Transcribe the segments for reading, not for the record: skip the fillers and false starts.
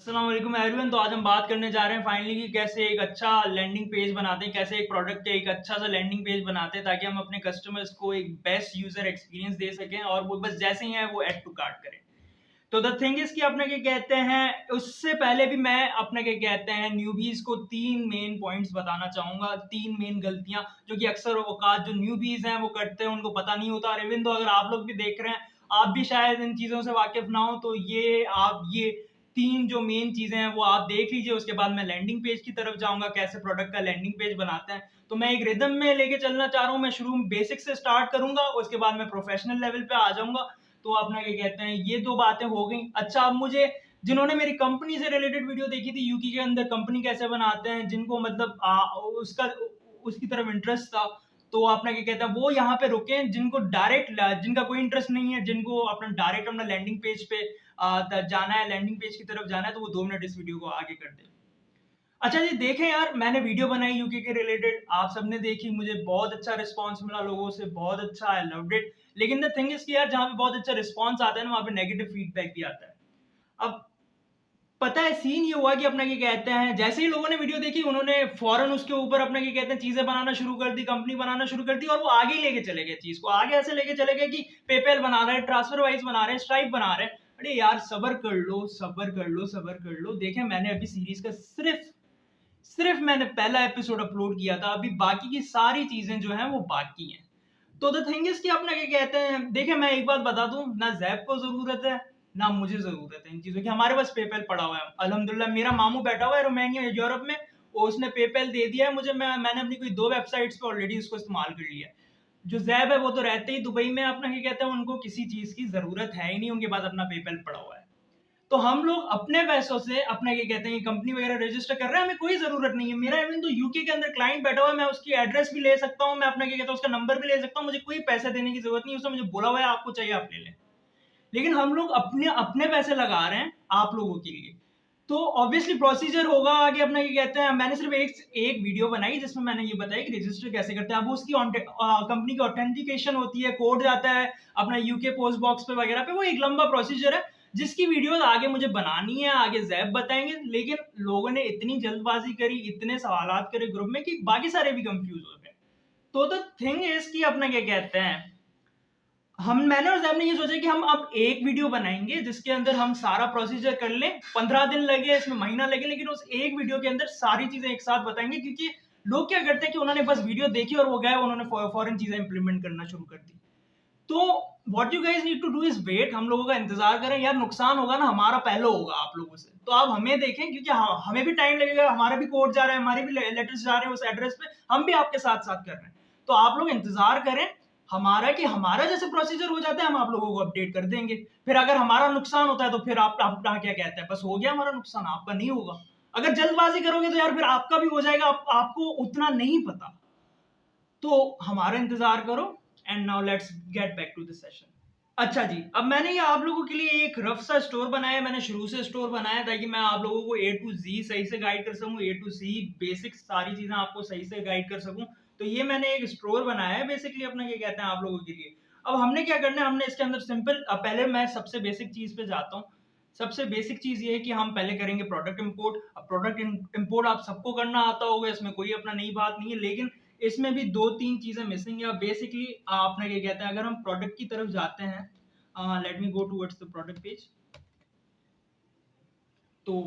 अस्सलाम वालेकुम एवरीवन। तो आज हम बात करने जा रहे हैं फाइनली कि कैसे एक अच्छा लैंडिंग पेज बनाते हैं, कैसे एक प्रोडक्ट का एक अच्छा सा लैंडिंग पेज बनाते हैं ताकि हम अपने कस्टमर्स को एक बेस्ट यूजर एक्सपीरियंस दे सकें और वो बस जैसे ही है वो ऐड टू कार्ट करें। तो द थिंग इज कि अपने क्या कहते हैं, उससे पहले भी मैं अपने क्या कहते हैं न्यूबीज को तीन मेन पॉइंट्स बताना चाहूंगा, तीन मेन गलतियां जो कि अक्सर औकात जो न्यूबीज हैं वो करते हैं, उनको पता नहीं होता। और इवन तो अगर आप लोग भी देख रहे हैं, आप भी शायद इन चीजों से वाकिफ ना हो, तो ये तीन जो मेन चीजें हैं वो आप देख लीजिए। उसके बाद मैं लैंडिंग पेज की तरफ जाऊंगा, कैसे प्रोडक्ट का लैंडिंग पेज बनाते हैं। तो मैं एक रिदम में लेके चलना चाह रहा हूँ। मैं शुरू में बेसिक से स्टार्ट करूंगा, उसके बाद मैं प्रोफेशनल लेवल पे आ जाऊंगा। तो अपना क्या कहते हैं, ये दो बातें हो गई। अच्छा, अब मुझे जिन्होंने मेरी कंपनी से रिलेटेड वीडियो देखी थी, यूकी के अंदर कंपनी कैसे बनाते हैं, जिनको मतलब उसका उसकी तरफ इंटरेस्ट था, तो अपना क्या कहता है वो यहाँ पे रुके। जिनको डायरेक्ट, जिनका कोई इंटरेस्ट नहीं है, जिनको अपना डायरेक्ट अपना लैंडिंग पेज पे जाना है, लैंडिंग पेज की तरफ जाना है, तो वो 2 मिनट इस वीडियो को आगे कर दे। अच्छा जी, देखें यार, मैंने वीडियो बनाई यूके के रिलेटेड, आप सबने देखी, मुझे बहुत अच्छा रिस्पांस मिला लोगों से, बहुत अच्छा, आई लव्ड इट। लेकिन द थिंग इज कि यार, जहाँ पे बहुत अच्छा रिस्पांस आता है ना, वहाँ पे नेगेटिव फीडबैक भी आता है। अब पता है सीन ये हुआ कि अपना क्या कहते हैं, जैसे ही लोगों ने वीडियो देखी, उन्होंने फौरन उसके ऊपर अपना क्या कहते हैं चीजें बनाना शुरू कर दी, कंपनी बनाना शुरू कर दी, और वो आगे ही लेके चले गए। चीज को आगे ऐसे लेके चले गए कि पेपैल बना रहे हैं, ट्रांसफर वाइज बना रहे हैं, स्ट्राइप बना रहे हैं। अरे यार, सबर कर लो, सबर कर लो, सबर कर लो। देखें, मैंने अभी सीरीज का सिर्फ सिर्फ मैंने पहला एपिसोड अपलोड किया था, अभी बाकी की सारी चीजें जो हैं वो बाकी हैं। तो द थिंग इज कि अपना क्या कहते हैं, देखिए मैं एक बात बता दूं, ना जैब को जरूरत है ना मुझे जरूरत है इन चीजों की। हमारे पास पेपैल पड़ा हुआ है अल्हम्दुलिल्लाह। मेरा मामू बैठा हुआ है रोमानिया, यूरोप में, और उसने पेपैल दे दिया है मुझे। मैंने अपनी कोई 2 वेबसाइट्स पे ऑलरेडी इसको इस्तेमाल कर लिया है। जो जैब है वो तो रहते ही दुबई में, अपना क्या कहते हैं, उनको किसी चीज की जरूरत है ही नहीं, उनके पास अपना पेपैल पड़ा हुआ है। तो हम लोग अपने पैसों से अपना क्या कहते हैं कंपनी वगैरह रजिस्टर कर रहे हैं, हमें कोई जरूरत नहीं है। मेरा इवन तो यूके के अंदर क्लाइंट बैठा हुआ है, मैं उसकी एड्रेस भी ले सकता हूँ, मैं अपना क्या कहता हूँ उसका नंबर भी ले सकता हूँ, मुझे कोई पैसे देने की जरूरत नहीं। उसने मुझे बोला हुआ है आपको चाहिए आप ले लें। लेकिन हम लोग अपने अपने पैसे लगा रहे हैं आप लोगों के लिए। तो ऑब्वियसली प्रोसीजर होगा आगे, अपना क्या कहते हैं, मैंने सिर्फ एक वीडियो बनाई जिसमें मैंने ये बताया कि रजिस्टर कैसे करते हैं। अब उसकी कंपनी की ऑथेंटिकेशन होती है, कोड जाता है अपना यूके पोस्ट बॉक्स पे वगैरह पे, वो एक लंबा प्रोसीजर है जिसकी वीडियो आगे मुझे बनानी है, आगे जैब बताएंगे। लेकिन लोगों ने इतनी जल्दबाजी करी, इतने सवाल करे ग्रुप में कि बाकी सारे भी कंफ्यूज हो गए। तो द थिंग इज कि अपना क्या कहते हैं, मैंने और जैब ने ये सोचा कि हम अब एक वीडियो बनाएंगे जिसके अंदर हम सारा प्रोसीजर कर लें। 15 दिन लगे, इसमें महीना लगे, लेकिन उस एक वीडियो के अंदर सारी चीजें एक साथ बताएंगे। क्योंकि लोग क्या करते हैं कि उन्होंने बस वीडियो देखी और वो गए, उन्होंने फॉरेन चीजें इंप्लीमेंट करना शुरू कर दी। तो what you guys need to do is wait, हम लोगों का इंतजार करें यार। नुकसान होगा ना हमारा पहले होगा आप लोगों से, तो आप हमें देखें, क्योंकि हमें भी टाइम लगेगा, हमारा भी कोड जा रहा है, हमारे भी लेटर्स जा रहे हैं उस एड्रेस पे, हम भी आपके साथ साथ कर रहे हैं। तो आप लोग इंतजार करें हमारा, कि हमारा जैसे प्रोसीजर हो जाता है हम आप लोगों को अपडेट कर देंगे। फिर अगर हमारा नुकसान होता है तो फिर आप क्या कहते हैं, बस हो गया हमारा नुकसान, आपका नहीं होगा। अगर जल्दबाजी करोगे तो यार फिर आपका भी हो जाएगा, आपको उतना नहीं पता। तो हमारा इंतजार करो। And now let's get back to the session. अच्छा जी, अब मैंने ये आप लोगों के लिए एक रफ सा स्टोर बनाया है। मैंने शुरू से स्टोर बनाया ताकि मैं आप लोगों को ए टू जी सही से गाइड कर सकूं, ए टू सी बेसिक सारी चीजें आपको सही से गाइड कर सकूं। तो ये मैंने एक स्टोर बनाया है बेसिकली, अपना क्या कहते हैं आप लोगों के लिए। अब हमने क्या करना है, हमने इसके अंदर सिंपल, पहले मैं सबसे बेसिक चीज पे जाता हूँ। सबसे बेसिक चीज ये है कि हम पहले करेंगे प्रोडक्ट इंपोर्ट। अब प्रोडक्ट इंपोर्ट आप सबको करना आता होगा, इसमें कोई अपना नई बात नहीं है। लेकिन इसमें भी 2-3 चीजें मिसिंग है। बेसिकली आपने क्या कहते हैं, अगर हम प्रोडक्ट की तरफ जाते हैं, let me go towards the product page. तो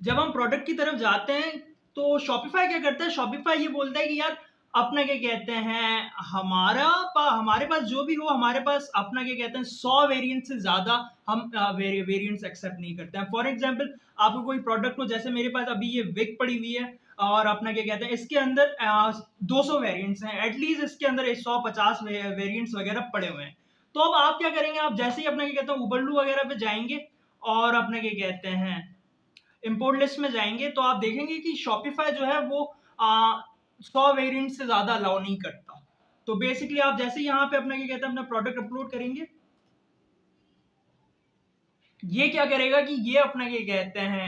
जब हम प्रोडक्ट की तरफ जाते हैं, तो शॉपिफाई क्या करता है, शॉपिफाई ये बोलता है कि यार अपना क्या कहते हैं, हमारे पास जो भी हो, हमारे पास अपना क्या कहते हैं 100 वेरिएंट से ज्यादा हम वेरिएंट्स एक्सेप्ट नहीं करते हैं। फॉर एग्जांपल, आपको कोई प्रोडक्ट हो, जैसे मेरे पास अभी ये विग पड़ी हुई है, और अपना क्या कहते हैं इसके अंदर 200 वेरिएंट्स हैं एटलीस्ट, इसके अंदर 150 वेरिएंट्स वगैरह पड़े हुए हैं। तो अब आप क्या करेंगे, आप जैसे ही अपना क्या कहते हैं उबरलू वगैरह पे जाएंगे, और अपना क्या कहते हैं इंपोर्ट लिस्ट में जाएंगे, तो आप देखेंगे कि शॉपिफाई जो है वो 100 वेरिएंट से ज्यादा अलाउ नहीं करता। तो बेसिकली आप जैसे यहाँ पे अपना क्या कहते हैं अपना प्रोडक्ट अपलोड करेंगे, ये क्या करेगा कि ये अपना क्या कहते हैं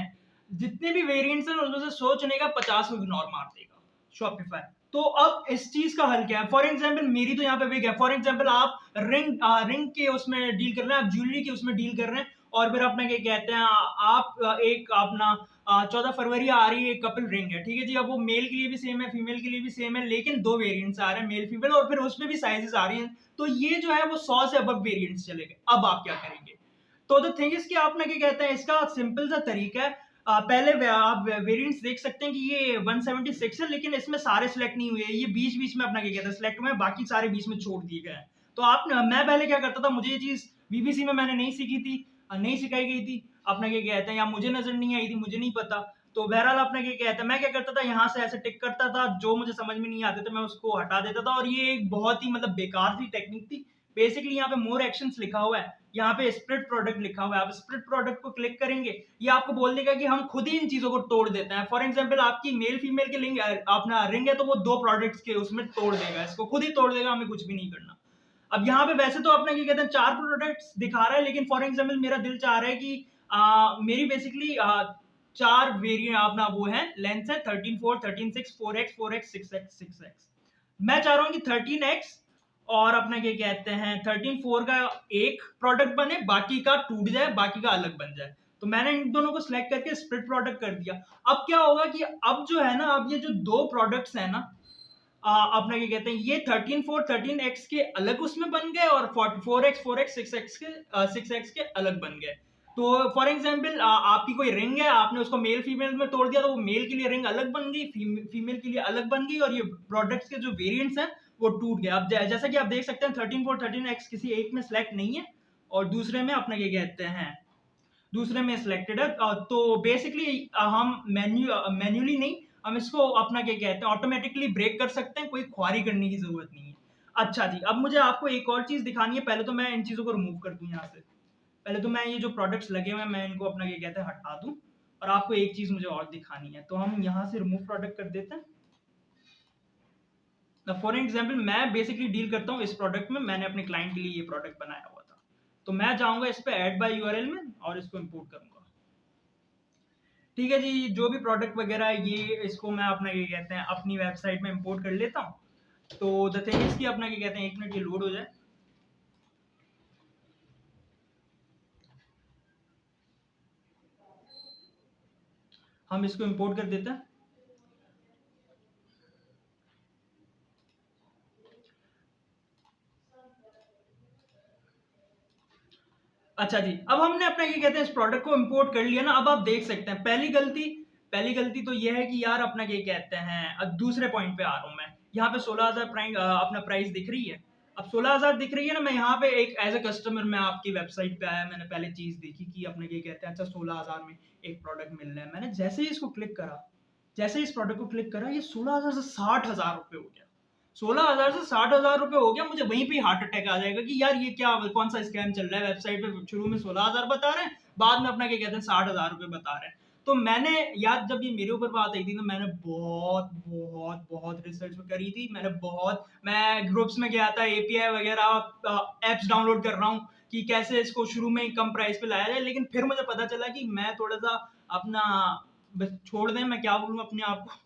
जितने भी वेरिएंट्स हैं उसमें से सोच चुनेगा, 50 को इग्नोर मार देगा शॉपिफाई। तो अब इस चीज का हल क्या है, फॉर एग्जाम्पल मेरी तो यहाँ पे विग है, फॉर एग्जाम्पल आप रिंग के उसमें डील कर रहे हैं, आप ज्वेलरी के उसमें डील कर रहे हैं, और फिर अपना क्या कहते हैं आप एक अपना 14 फरवरी आ रही है, कपल रिंग है, ठीक है जी। अब वो मेल के लिए भी सेम है, फीमेल के लिए भी सेम है, लेकिन 2 वेरिएंट्स आ रहे हैं, मेल फीमेल, और फिर उसमें भी साइजेस आ रही हैं। तो ये जो है वो 100 से अबव वेरिएंट्स चले गए। अब आप क्या करेंगे? तो द थिंग इज कि आप ना क्या कहते हैं, इसका सिंपल सा तरीका है। पहले आप वेरिएंट्स देख सकते हैं कि ये 176 है, लेकिन इसमें सारे सिलेक्ट नहीं हुए, ये बीच बीच में अपना क्या कहते हैं सिलेक्ट हुए हैं, बाकी सारे बीच में छोड़ दिए गए हैं। तो आप मैं पहले क्या करता था, मुझे ये चीज बीबीसी में मैंने नहीं सीखी थी, नहीं सिखाई गई थी, अपना क्या कहते हैं, या मुझे नजर नहीं आई थी, मुझे नहीं पता। तो बहरहाल अपना क्या कहता है, मैं क्या करता था, यहाँ से ऐसे टिक करता था, जो मुझे समझ में नहीं आते थे मैं उसको हटा देता था। और ये एक बहुत ही मतलब बेकार सी टेक्निक थी। बेसिकली यहाँ पे मोर एक्शंस लिखा हुआ है, यहाँ पे स्प्लिट प्रोडक्ट लिखा हुआ है। आप स्प्लिट प्रोडक्ट को क्लिक करेंगे, ये आपको बोल देगा कि हम खुद ही इन चीजों को तोड़ देते हैं। फॉर एग्जांपल आपकी मेल फीमेल के लिंक अपना रिंग है, तो वो 2 प्रोडक्ट्स के उसमें तोड़ देगा, इसको खुद ही तोड़ देगा, हमें कुछ भी नहीं करना। अब यहाँ पे वैसे तो अपने क्या कहते हैं 4 प्रोडक्ट्स दिखा रहा है, लेकिन फॉर एग्जांपल मेरा दिल चाह रहा है कि मेरी बेसिकली 4 वेरिएंट अपना वो है, लेंथ है 13/4, 13/6, 4x, 4x, 6x, 6x। मैं चाह रहा हूँ कि 13x और अपना क्या कहते हैं 13/4 का एक प्रोडक्ट बने, बाकी का टूट जाए, बाकी का अलग बन जाए। तो मैंने इन दोनों को सिलेक्ट करके स्प्लिट प्रोडक्ट कर दिया। अब क्या होगा कि अब जो है ना, अब ये जो 2 प्रोडक्ट्स है ना, अपना क्या कहते हैं, ये 13/4, 13x के अलग उसमें बन गए, और 4x, 4x, 6x के अलग बन गए। तो फॉर एग्जाम्पल आपकी कोई रिंग है, आपने उसको मेल फीमेल में तोड़ दिया, तो वो मेल के लिए रिंग अलग बन गई, फीमेल के लिए अलग बन गई, और ये प्रोडक्ट्स के जो वेरिएंट्स हैं वो टूट गए। अब जैसा कि आप देख सकते हैं 13/4, 13x किसी एक में सिलेक्ट नहीं है, और दूसरे में अपना क्या कहते हैं, दूसरे में सिलेक्टेड है। तो बेसिकली हम मैन्युअली नहीं, हम इसको अपना क्या कहते हैं ऑटोमेटिकली ब्रेक कर सकते हैं, कोई ख्वारी करने की जरूरत नहीं है। अच्छा जी, अब मुझे आपको एक और चीज दिखानी है। पहले तो मैं इन चीजों को रिमूव कर दूं यहाँ से। पहले तो मैं ये जो प्रोडक्ट्स लगे हुए हैं मैं इनको अपना क्या कहते हैं हटा दूं, और आपको एक चीज मुझे और दिखानी है। तो हम यहाँ से रिमूव प्रोडक्ट कर देते हैं। फॉर एग्जाम्पल मैं बेसिकली डील करता हूँ इस प्रोडक्ट में, मैंने अपने क्लाइंट के लिए ये प्रोडक्ट बनाया हुआ था। तो मैं जाऊंगा इस पे ऐड बाय यूआरएल में और इसको इंपोर्ट करूंगा। ठीक है जी, जो भी प्रोडक्ट वगैरह है ये इसको मैं अपना क्या कहते हैं अपनी वेबसाइट में इंपोर्ट कर लेता हूँ। तो द थिंग इज कि अपना क्या कहते हैं 1 मिनट ये लोड हो जाए। हम इसको इंपोर्ट कर देते हैं। अच्छा जी, अब हमने अपना क्या कहते हैं इस प्रोडक्ट को इंपोर्ट कर लिया ना। अब आप देख सकते हैं पहली गलती तो ये है कि यार अपना क्या कहते हैं, अब दूसरे पॉइंट पे आ रहा हूँ मैं। यहाँ पे 16,000 अपना प्राइस दिख रही है। अब 16,000 दिख रही है ना, मैं यहाँ पे एक एज अ कस्टमर मैं आपकी वेबसाइट पे आया, मैंने पहले चीज देखी कि अपने क्या कहते हैं अच्छा 16,000 में एक प्रोडक्ट मिल रहा है। मैंने जैसे ही इसको क्लिक करा, जैसे ही इस प्रोडक्ट को क्लिक करा, ये 16,000 से 60,000 रुपए हो गया। 16,000 से 60,000 रुपए हो गया। मुझे वहीं पे हार्ट अटैक आ जाएगा कि यार ये क्या, कौन सा स्कैम चल रहा है। वेबसाइट पे शुरू में 16,000 बता रहे हैं, बाद में अपना क्या कहते हैं 60,000 रुपए बता रहे हैं। तो मैंने यार जब ये मेरे ऊपर बात आई थी तो मैंने बहुत बहुत बहुत रिसर्च करी थी। मैं ग्रुप्स में गया था, एपीआई वगैरह एप्स डाउनलोड कर रहा हूँ कि कैसे इसको शुरू में ही कम प्राइस पे लाया जाए। लेकिन फिर मुझे पता चला कि मैं थोड़ा सा अपना, बस छोड़ दें, मैं क्या बोलूँ अपने आप को।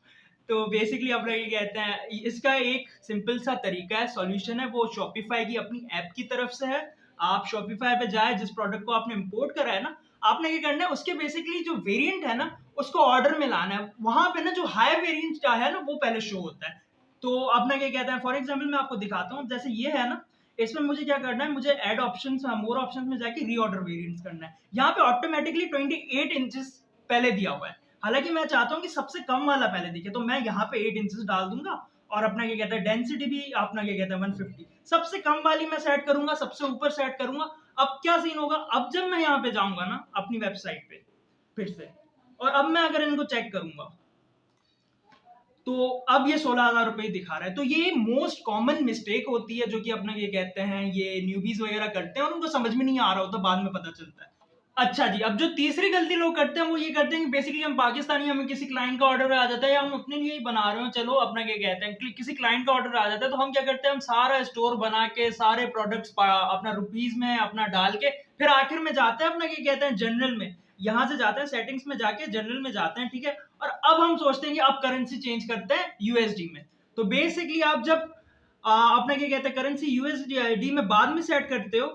तो बेसिकली अपना ये कहते हैं इसका एक सिंपल सा तरीका है, सॉल्यूशन है, वो शॉपिफाई की अपनी ऐप की तरफ से है। आप शॉपिफाई पे जाए, जिस प्रोडक्ट को आपने इंपोर्ट करा है ना, आपने क्या करना है उसके बेसिकली जो वेरिएंट है ना उसको ऑर्डर में लाना है। वहां पे ना जो हाई वेरिएंट क्या है ना वो पहले शो होता है। तो अपना क्या कहता है, फॉर एग्जाम्पल मैं आपको दिखाता हूँ, जैसे ये है ना, इसमें मुझे क्या करना है, मुझे ऐड ऑप्शंस, मोर ऑप्शंस में जाके रीऑर्डर वेरिएंट्स करना है। यहाँ पे ऑटोमेटिकली 28 इंचेस पहले दिया हुआ है, हालांकि मैं चाहता हूँ कि सबसे कम वाला पहले दिखे। तो मैं यहाँ पे 8 इंचेस डाल दूंगा, और अपना क्या कहता है डेंसिटी भी अपना क्या कहता है 150, सबसे कम वाली मैं सेट करूंगा, सबसे ऊपर सेट करूंगा। अब क्या सीन होगा, अब जब मैं यहाँ पे जाऊंगा ना अपनी वेबसाइट पे फिर से, और अब मैं अगर इनको चेक करूंगा, तो अब ये 16,000 रुपए दिखा रहा है। तो ये मोस्ट कॉमन मिस्टेक होती है जो कि अपना ये कहते हैं ये न्यूबीज वगैरह करते हैं, और उनको समझ में नहीं आ रहा होता, बाद में पता चलता है। अच्छा जी, अब जो तीसरी गलती लोग करते हैं वो ये करते हैं कि बेसिकली हम पाकिस्तानी, हमें किसी क्लाइंट का ऑर्डर आ जाता है या हम अपने लिए ही बना रहे हो, चलो अपना क्या कहते हैं किसी क्लाइंट का ऑर्डर आ जाता है, तो हम क्या करते हैं, हम सारा स्टोर बना के सारे प्रोडक्ट्स अपना रुपीज में अपना डाल के फिर आखिर में जाते हैं अपना क्या कहते हैं जनरल में, यहाँ से जाते हैं सेटिंग्स में जाके जनरल में जाते हैं, ठीक है। और अब हम सोचते हैं कि अब करेंसी चेंज करते हैं यूएसडी में। तो बेसिकली आप जब अपना क्या कहते हैं करेंसी यूएसडी में बाद में सेट करते हो,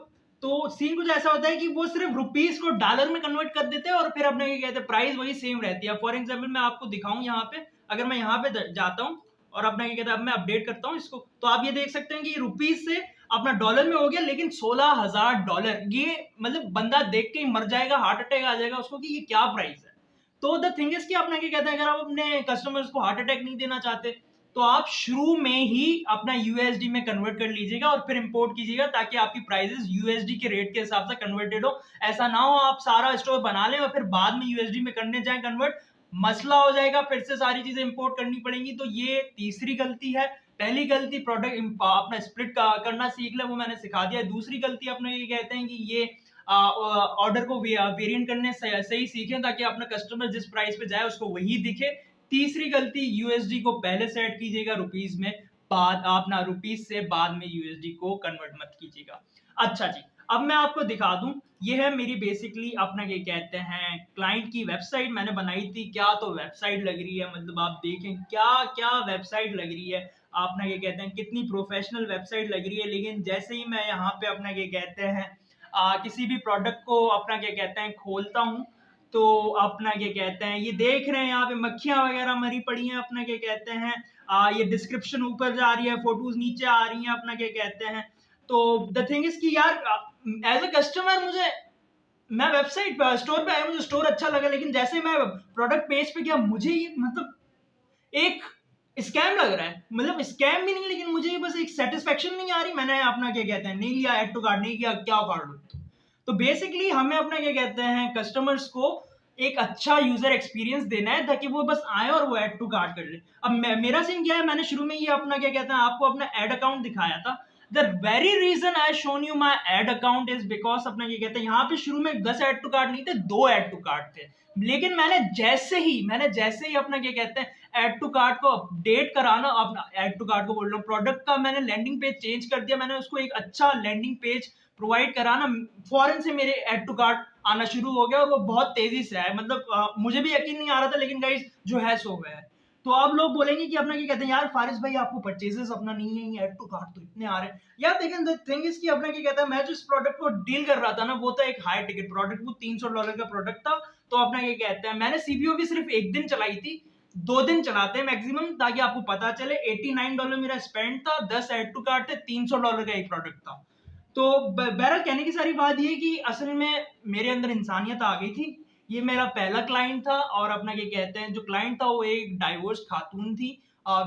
तो सीन कुछ ऐसा होता है कि वो सिर्फ रुपीस को डॉलर में कन्वर्ट कर देते हैं और फिर अपने क्या कहते हैं प्राइस वही सेम रहती है। फॉर एग्जाम्पल मैं आपको दिखाऊं यहाँ पे, अगर मैं यहाँ पे जाता हूँ और अपना क्या कहते हैं, अब मैं अपडेट करता हूँ इसको, तो आप ये देख सकते हैं कि रुपीज से अपना डॉलर में हो गया, लेकिन $16,000। ये मतलब बंदा देख के ही मर जाएगा, हार्ट अटैक आ जाएगा उसको कि ये क्या प्राइस है। तो द थिंग इज कि अपना क्या कहते हैं, अगर आप अपने कस्टमर्स को हार्ट अटैक नहीं देना चाहते तो आप शुरू में ही अपना यूएसडी में कन्वर्ट कर लीजिएगा और फिर इंपोर्ट कीजिएगा, ताकि आपकी प्राइसेस यूएसडी के रेट के हिसाब से कन्वर्टेड हो। ऐसा ना हो आप सारा स्टोर बना लें और फिर बाद में यूएसडी में करने जाएं कन्वर्ट, मसला हो जाएगा, फिर से सारी चीजें इंपोर्ट करनी पड़ेंगी। तो ये तीसरी गलती है। पहली गलती प्रोडक्ट अपना स्प्लिट करना सीख ले, वो मैंने सिखा दिया। दूसरी गलती अपने ये कहते हैं कि ये ऑर्डर को वेरिएंट करने सही सीखें, ताकि अपना कस्टमर जिस प्राइस पे जाए उसको वही दिखे। तीसरी गलती, यूएसडी को पहले सेट कीजिएगा रुपीस में, बाद अपना रुपीस से बाद में यूएसडी को कन्वर्ट मत कीजिएगा। अच्छा जी, अब मैं आपको दिखा दूं, ये है मेरी बेसिकली अपना क्या कहते हैं क्लाइंट की वेबसाइट मैंने बनाई थी। क्या तो वेबसाइट लग रही है, मतलब आप देखें क्या क्या वेबसाइट लग रही है, अपना क्या कहते हैं कितनी प्रोफेशनल वेबसाइट लग रही है। लेकिन जैसे ही मैं यहाँ पे अपना क्या कहते हैं किसी भी प्रोडक्ट को अपना क्या कहते हैं खोलता हूँ, तो अपना क्या कहते हैं ये देख रहे हैं यहाँ पे मक्खियां वगैरह मरी पड़ी हैं, अपना क्या कहते हैं ये डिस्क्रिप्शन ऊपर जा रही है, फोटोज नीचे आ रही हैं, अपना क्या कहते हैं। तो द थिंग इज कि यार एज अ कस्टमर मुझे, मैं वेबसाइट स्टोर पे आया, मुझे स्टोर अच्छा लगा, लेकिन जैसे मैं प्रोडक्ट पेज पे गया मुझे ये मतलब एक स्कैम लग रहा है। मतलब स्कैम भी नहीं, लेकिन मुझे बस एक सेटिस्फेक्शन नहीं आ रही। मैंने अपना क्या कहते हैं नहीं लिया, ऐड टू कार्ट नहीं किया, क्या कर लो। तो बेसिकली हमें अपना क्या कहते हैं कस्टमर्स को एक अच्छा यूजर एक्सपीरियंस देना है, ताकि वो बस आए और वो ऐड टू कार्ट कर ले। अब मेरा सीन क्या है, मैंने शुरू में ये अपना क्या कहते हैं आपको अपना एड अकाउंट दिखाया था। The very reason I shown you my ad account is because अपना क्या कहते हैं यहाँ पे शुरू में 10 ऐड टू कार्ट नहीं थे, 2 ऐड टू कार्ट थे। लेकिन मैंने जैसे ही अपना क्या कहते हैं ऐड टू कार्ट को अपडेट कराना, अपना ऐड टू कार्ट को बोल रहा हूँ, प्रोडक्ट का मैंने लैंडिंग पेज चेंज कर दिया, मैंने उसको एक अच्छा लैंडिंग पेज प्रोवाइड कराना, फॉरन से मेरे ऐड टू कार्ट आना शुरू हो गया और वो बहुत तेजी से आया। मतलब मुझे भी यकीन नहीं आ रहा था, लेकिन गाइस जो है सो है। तो आप लोग बोलेंगे कि अपना क्या कहते हैं यार फारिस भाई आपको परचेजेस अपना नहीं है, ऐड टू कार्ट तो इतने आ रहे हैं यार। लेकिन द थिंग इज कि अपना क्या कहता है मैं जो इस प्रोडक्ट को डील कर रहा था ना, वो था एक हाई टिकट प्रोडक्ट, वो $300 का प्रोडक्ट था। तो अपना क्या कहते हैं मैंने सीपीयू भी सिर्फ एक दिन चलाई थी, 2 दिन चलाते हैं मैक्सिमम, ताकि आपको पता चले। $89 मेरा स्पेंड था, 10 ऐड टू कार्ट थे, $300 का एक प्रोडक्ट था। तो बहरहाल कहने की सारी बात ये कि असल में मेरे अंदर इंसानियत आ गई थी। ये मेरा पहला क्लाइंट था, और अपना क्या कहते हैं जो क्लाइंट था वो एक डाइवोर्स खातून थी,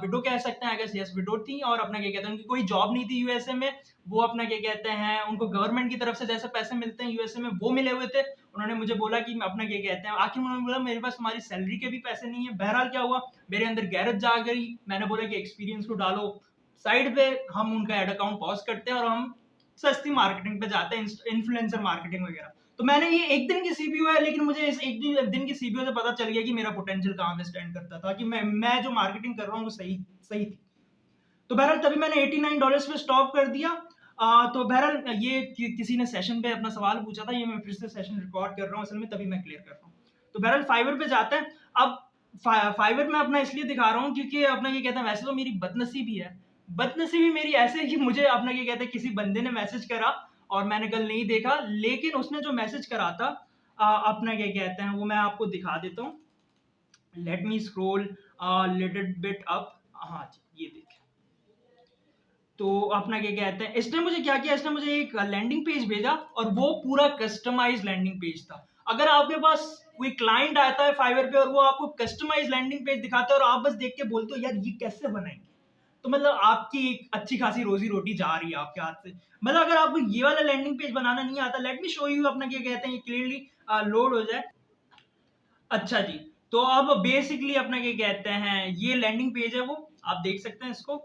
विडो कह सकते हैं, अगर यस विडो थी। और अपना क्या कहते हैं उनकी कोई जॉब नहीं थी यूएसए में। वो अपना क्या कहते हैं उनको गवर्नमेंट की तरफ से जैसे पैसे मिलते हैं यूएसए में वो मिले हुए थे। उन्होंने मुझे बोला कि मैं अपना क्या कहते हैं आखिर उन्होंने बोला मेरे पास तुम्हारी सैलरी के भी पैसे नहीं है। बहरहाल क्या हुआ, मेरे अंदर गैरत जाग गई। मैंने बोला कि एक्सपीरियंस को डालो साइड पे, हम उनका एड अकाउंट पॉज करते हैं और हम सस्ती मार्केटिंग पे जाते हैं, इन्फ्लुएंसर मार्केटिंग वगैरह। तो मैंने ये एक दिन की सीपीयू है, लेकिन मुझे इस एक दिन की सीपीयू से पता चल गया कि मेरा पोटेंशियल कहाँ पे स्टैंड करता था, कि मैं जो मार्केटिंग कर रहा हूँ वो सही सही थी। तो बहरहाल तभी मैंने $89 पे स्टॉप कर दिया। तो बहरहाल ये किसी ने सेशन पे अपना सवाल पूछा था, ये मैं फिर से सेशन रिकॉर्ड कर रहा हूँ असल में, तभी मैं क्लियर कर रहा हूँ। तो बहरहाल फाइवर पे जाते हैं। अब फाइवर में अपना इसलिए दिखा रहा हूँ क्योंकि अपना ये कहता है वैसे तो मेरी बदनसीबी है। बदनसीबी मेरी ऐसे है कि मुझे अपना क्या कहते हैं किसी बंदे ने मैसेज करा और मैंने कल नहीं देखा, लेकिन उसने जो मैसेज करा था अपना क्या कहते हैं वो मैं आपको दिखा देता हूँ। Let me scroll little bit up. हाँ जी, ये देखिए। तो अपना क्या कहते हैं इसने मुझे क्या किया, इसने मुझे एक लैंडिंग पेज भेजा और वो पूरा कस्टमाइज लैंडिंग पेज था। अगर आपके पास कोई क्लाइंट आता है फाइवर पे और वो आपको कस्टमाइज लैंडिंग पेज दिखाता है और आप बस देख के बोलते हो यार ये कैसे बनाएंगे, तो मतलब आपकी एक अच्छी खासी रोजी रोटी जा रही है आपके हाथ से। मतलब अगर आपको ये वाला लैंडिंग पेज बनाना नहीं आता, लेट मी शो यू अपना क्या कहते हैं क्लियरली लोड हो जाए। अच्छा जी, तो अब बेसिकली अपना क्या कहते हैं ये लैंडिंग पेज है, वो आप देख सकते हैं इसको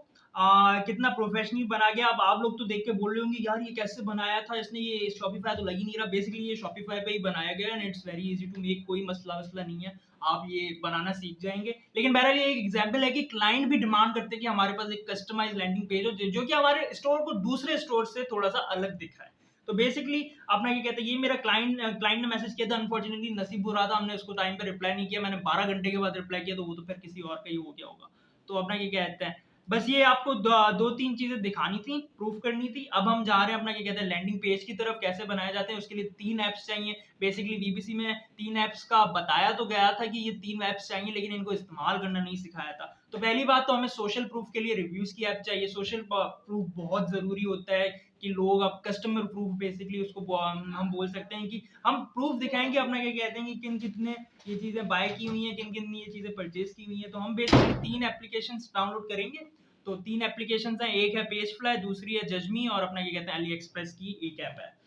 कितना प्रोफेशनल बना गया। अब आप लोग तो देख के बोल रहे होंगे यार ये कैसे बनाया था इसने, ये शॉपिफाई तो लग ही नहीं रहा। बेसिकली ये शॉपिफाई पे ही बनाया गया and it's very easy to make, कोई मसला वसला नहीं है, आप ये बनाना सीख जाएंगे। लेकिन बहरहाल ये एक एग्जांपल है कि क्लाइंट भी डिमांड करते हैं कि हमारे पास एक कस्टमाइज लैंडिंग पेज हो जो कि हमारे स्टोर को दूसरे स्टोर से थोड़ा सा अलग दिखाए। तो बेसिकली अपना क्या कहते हैं ये मेरा क्लाइंट ने मैसेज किया था, अनफॉर्चुनेटली नसीब बुरा था, हमने उसको टाइम पे रिप्लाई नहीं किया। मैंने 12 घंटे के बाद रिप्लाई किया, तो वो तो फिर किसी और का ही हो गया होगा। तो अपना क्या कहते हैं बस ये आपको 2-3 चीज़ें दिखानी थी, प्रूफ करनी थी। अब हम जा रहे हैं अपना क्या कहते हैं लैंडिंग पेज की तरफ कैसे बनाए जाते हैं, उसके लिए 3 ऐप्स चाहिए। बेसिकली बीबीसी में 3 ऐप्स का बताया तो गया था कि ये 3 ऐप्स चाहिए, लेकिन इनको इस्तेमाल करना नहीं सिखाया था। तो पहली बात तो हमें सोशल प्रूफ के लिए रिव्यूज़ की ऐप चाहिए। सोशल प्रूफ बहुत ज़रूरी होता है कि लोग अब कस्टमर प्रूफ बेसिकली उसको हम बोल सकते हैं कि हम प्रूफ दिखाएँगे अपना क्या कहते हैं कि किन-कितने ये चीज़ें बाय की हुई हैं, किन-किन ने ये चीज़ें परचेज़ की हुई हैं। तो हम बेसिकली 3 एप्लीकेशंस डाउनलोड करेंगे। तो 3 एप्लीकेशंस हैं, एक है पेजफ्लाई, दूसरी है जजमी और अपना क्या कहते हैं अली एक्सप्रेस की एक ऐप है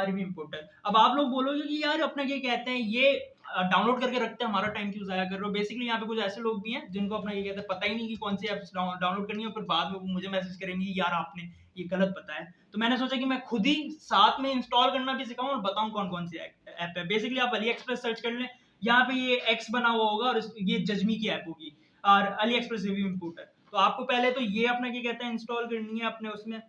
रिव्यू इंपोर्टर। अब आप लोग बोलोगे कि यार अपना क्या कहते हैं ये डाउनलोड करके रखते हैं, हमारा टाइम क्यों ज़ाया कर रहे हो? बेसिकली यहाँ पे कुछ ऐसे लोग भी हैं जिनको अपना ये कहते हैं पता ही नहीं कि कौन सी ऐप्स डाउनलोड करनी है और फिर बाद में वो मुझे मैसेज करेंगे कि यार आपने ये गलत बताया। तो मैंने सोचा कि मैं खुद ही साथ में इंस्टॉल करना भी सिखाऊँ और बताऊँ कौन-कौन सी ऐप है। बेसिकली आप अली एक्सप्रेस सर्च कर लें, यहाँ पे ये एक्स बना हुआ होगा और ये जजमी की ऐप होगी और अली एक्सप्रेस रिव्यू इंपोर्टर। तो आपको पहले तो ये अपना क्या कहते हैं इंस्टॉल करनी है अपने उसमें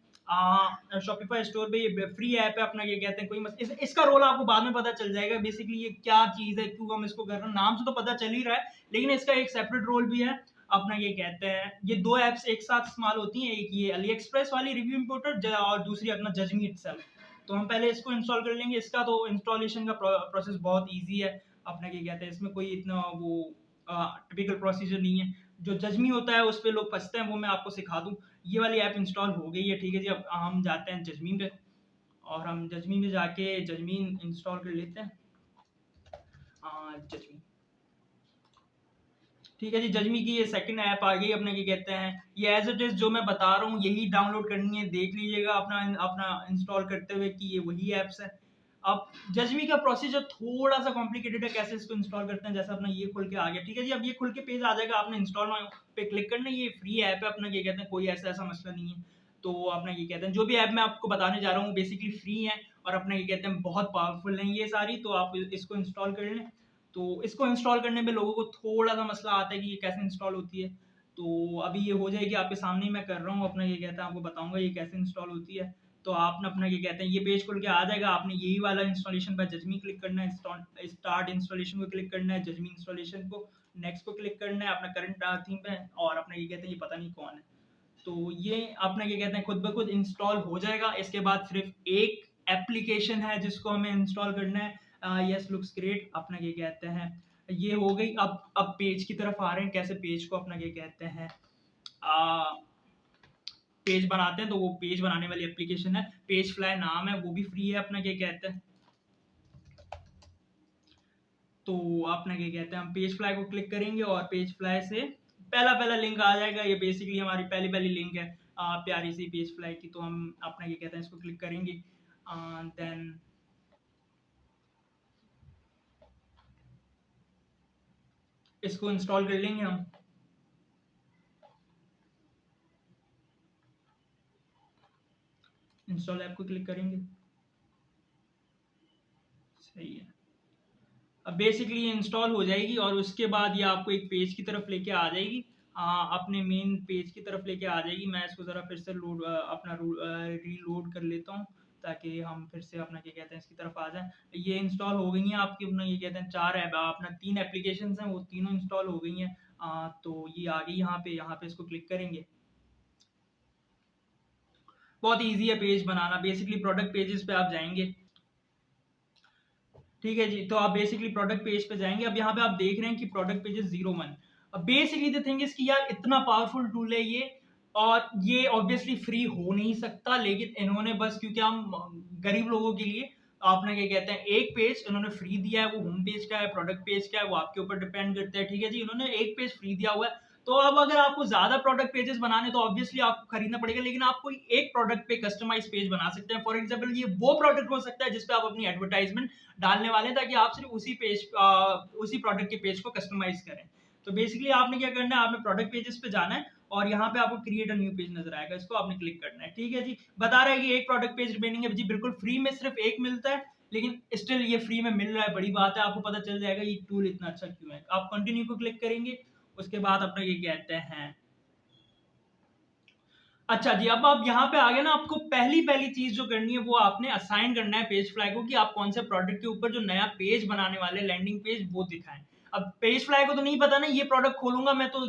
शॉपिफाई स्टोर पे। ये फ्री ऐप है अपना क्या कहते हैं कोई इसका रोल आपको बाद में पता चल जाएगा। बेसिकली ये क्या चीज़ है, क्यों हम इसको कर रहे हैं, नाम से तो पता चल ही रहा है, लेकिन इसका एक सेपरेट रोल भी है। अपना ये कहते हैं ये 2 ऐप्स एक साथ इस्तेमाल होती हैं, एक ये अली एक्सप्रेस वाली रिव्यू इंपोर्टर और दूसरी अपना जजमी इटसेल्फ। तो हम पहले इसको इंस्टॉल कर लेंगे। इसका तो इंस्टॉलेशन का प्रोसेस बहुत ईज़ी है। अपना क्या कहते हैं इसमें कोई इतना वो टिपिकल प्रोसीजर नहीं है। जो जजमी होता है उस पे लोग फँसते हैं, वो मैं आपको सिखा दूँ। ये वाली ऐप इंस्टॉल हो गई है, ठीक है जी। अब हम जाते हैं जजमी पे और हम जजमी में जाके जजमी इंस्टॉल कर लेते हैं। जजमी ठीक है जी, जजमी की ये सेकंड ऐप आ गई। अपने क्या कहते हैं ये एज इट इज़ जो मैं बता रहा हूँ यही डाउनलोड करनी है। देख लीजिएगा अपना अपना इंस्टॉल करते हुए कि ये वही ऐप्स है। अब जजमी का प्रोसीजर थोड़ा सा कॉम्प्लिकेटेड है, कैसे इसको इंस्टॉल करते हैं। जैसे अपना ये खुल के आ गया, ठीक है जी। अब ये खुल के पेज आ जाएगा, आपने इंस्टॉल नाउ पे क्लिक करना है। ये फ्री ऐप है, अपना क्या कहते हैं कोई ऐसा मसला नहीं है। तो अपना ये कहते हैं जो भी ऐप मैं आपको बताने जा रहा हूँ बेसिकली फ्री है और अपना ये कहते हैं बहुत पावरफुल है ये सारी। तो आप इसको इंस्टॉल कर लें। तो इसको इंस्टॉल करने में लोगों को थोड़ा-सा मसला आता है कि ये कैसे इंस्टॉल होती है। तो अभी ये हो जाएगी, आपके सामने ही मैं कर रहा हूँ। अपना ये कहते हैं आपको बताऊँगा ये कैसे इंस्टॉल होती है। तो आपने अपना ये कहते हैं ये पेज खुल के आ जाएगा। आपने यही वाला इंस्टॉलेशन बाय जजमी क्लिक करना है, स्टार्ट इंस्टॉलेशन को क्लिक करना है, जजमी इंस्टॉलेशन को, नेक्स्ट को क्लिक करना है, अपना करंट थीम पे और अपना ये कहते हैं ये पता नहीं कौन है। तो ये अपना क्या कहते हैं खुद ब खुद इंस्टॉल हो जाएगा। इसके बाद सिर्फ़ एक एप्लीकेशन है जिसको हमें इंस्टॉल करना है। येस लुक्स ग्रेट अपना क्या कहते हैं ये हो गई। अब पेज की तरफ आ रहे हैं, कैसे पेज को अपना क्या कहते हैं पेज बनाते हैं। तो वो पेज बनाने वाली एप्लीकेशन है, पेज फ्लाई नाम है, वो भी फ्री है। अपना क्या कहते हैं तो अपना क्या कहते हैं हम पेज फ्लाई को क्लिक करेंगे और पेज फ्लाई से पहला लिंक आ जाएगा। ये बेसिकली हमारी पहली लिंक है प्यारी सी पेज फ्लाई की। तो हम अपना क्या कहते हैं इसको क्लिक करेंगे देन इसको इंस्टॉल कर लेंगे हम। इंस्टॉल ऐप को क्लिक करेंगे, सही है। अब बेसिकली ये इंस्टॉल हो जाएगी और उसके बाद ये आपको एक पेज की तरफ लेके आ जाएगी। अपने मेन पेज की तरफ लेके आ जाएगी। मैं इसको ज़रा फिर से रीलोड कर लेता हूँ ताकि हम फिर से अपना क्या कहते हैं इसकी तरफ आ जाएँ। ये इंस्टॉल हो गई हैं आपकी अपना ये कहते हैं 4 ऐप अपना 3 एप्लीकेशंस हैं वो तीनों इंस्टॉल हो गई हैं। तो ये आ गई यहाँ पे इसको क्लिक करेंगे। बहुत ईज़ी है पेज बनाना। बेसिकली प्रोडक्ट पेजेस पे आप जाएँगे, ठीक है जी। तो आप बेसिकली प्रोडक्ट पेज पे जाएँगे। अब यहाँ पे आप देख रहे हैं कि प्रोडक्ट पेजेस 01। अब बेसिकली द थिंग इज़ कि यार इतना पावरफुल टूल है ये और ये ऑब्वियसली फ्री हो नहीं सकता, लेकिन इन्होंने बस क्योंकि हम गरीब लोगों के लिए आपने क्या कहते हैं एक पेज इन्होंने फ्री दिया है। वो होम पेज का है, प्रोडक्ट पेज का है, वो आपके ऊपर डिपेंड करता है, ठीक है जी। इन्होंने एक पेज फ्री दिया हुआ है। तो अब अगर आपको ज़्यादा प्रोडक्ट पेजेस बनाने तो ऑब्वियसली आपको खरीदना पड़ेगा, लेकिन आप कोई एक प्रोडक्ट पे कस्टमाइज़ पेज बना सकते हैं। फॉर एग्ज़ाम्पल ये वो प्रोडक्ट हो सकता है जिस पे आप अपनी एडवर्टाइज़मेंट डालने वाले हैं ताकि आप सिर्फ उसी प्रोडक्ट के पेज को कस्टमाइज़ करें। तो बेसिकली आपने क्या करना है, आपने प्रोडक्ट पेजेस पे जाना है और यहाँ पे आपको क्रिएट अ न्यू पेज नज़र आएगा, इसको आपने क्लिक करना है, ठीक है जी। बता रहा है कि एक प्रोडक्ट पेज रिमेनिंग है जी, बिल्कुल फ्री में सिर्फ एक मिलता है, लेकिन स्टिल ये फ्री में मिल रहा है, बड़ी बात है। आपको पता चल जाएगा ये टूल इतना अच्छा क्यों है। आप कंटिन्यू को क्लिक करेंगे, उसके बाद अपना ये कहते हैं अच्छा जी। अब आप यहाँ पे आ गए ना, आपको पहली चीज़ जो करनी है वो आपने असाइन करना है पेज फ्लाई को कि आप कौन से प्रोडक्ट के ऊपर जो नया पेज बनाने वाले लैंडिंग पेज वो दिखाएँ। अब पेज फ्लाई को तो नहीं पता ना, ये प्रोडक्ट खोलूंगा मैं तो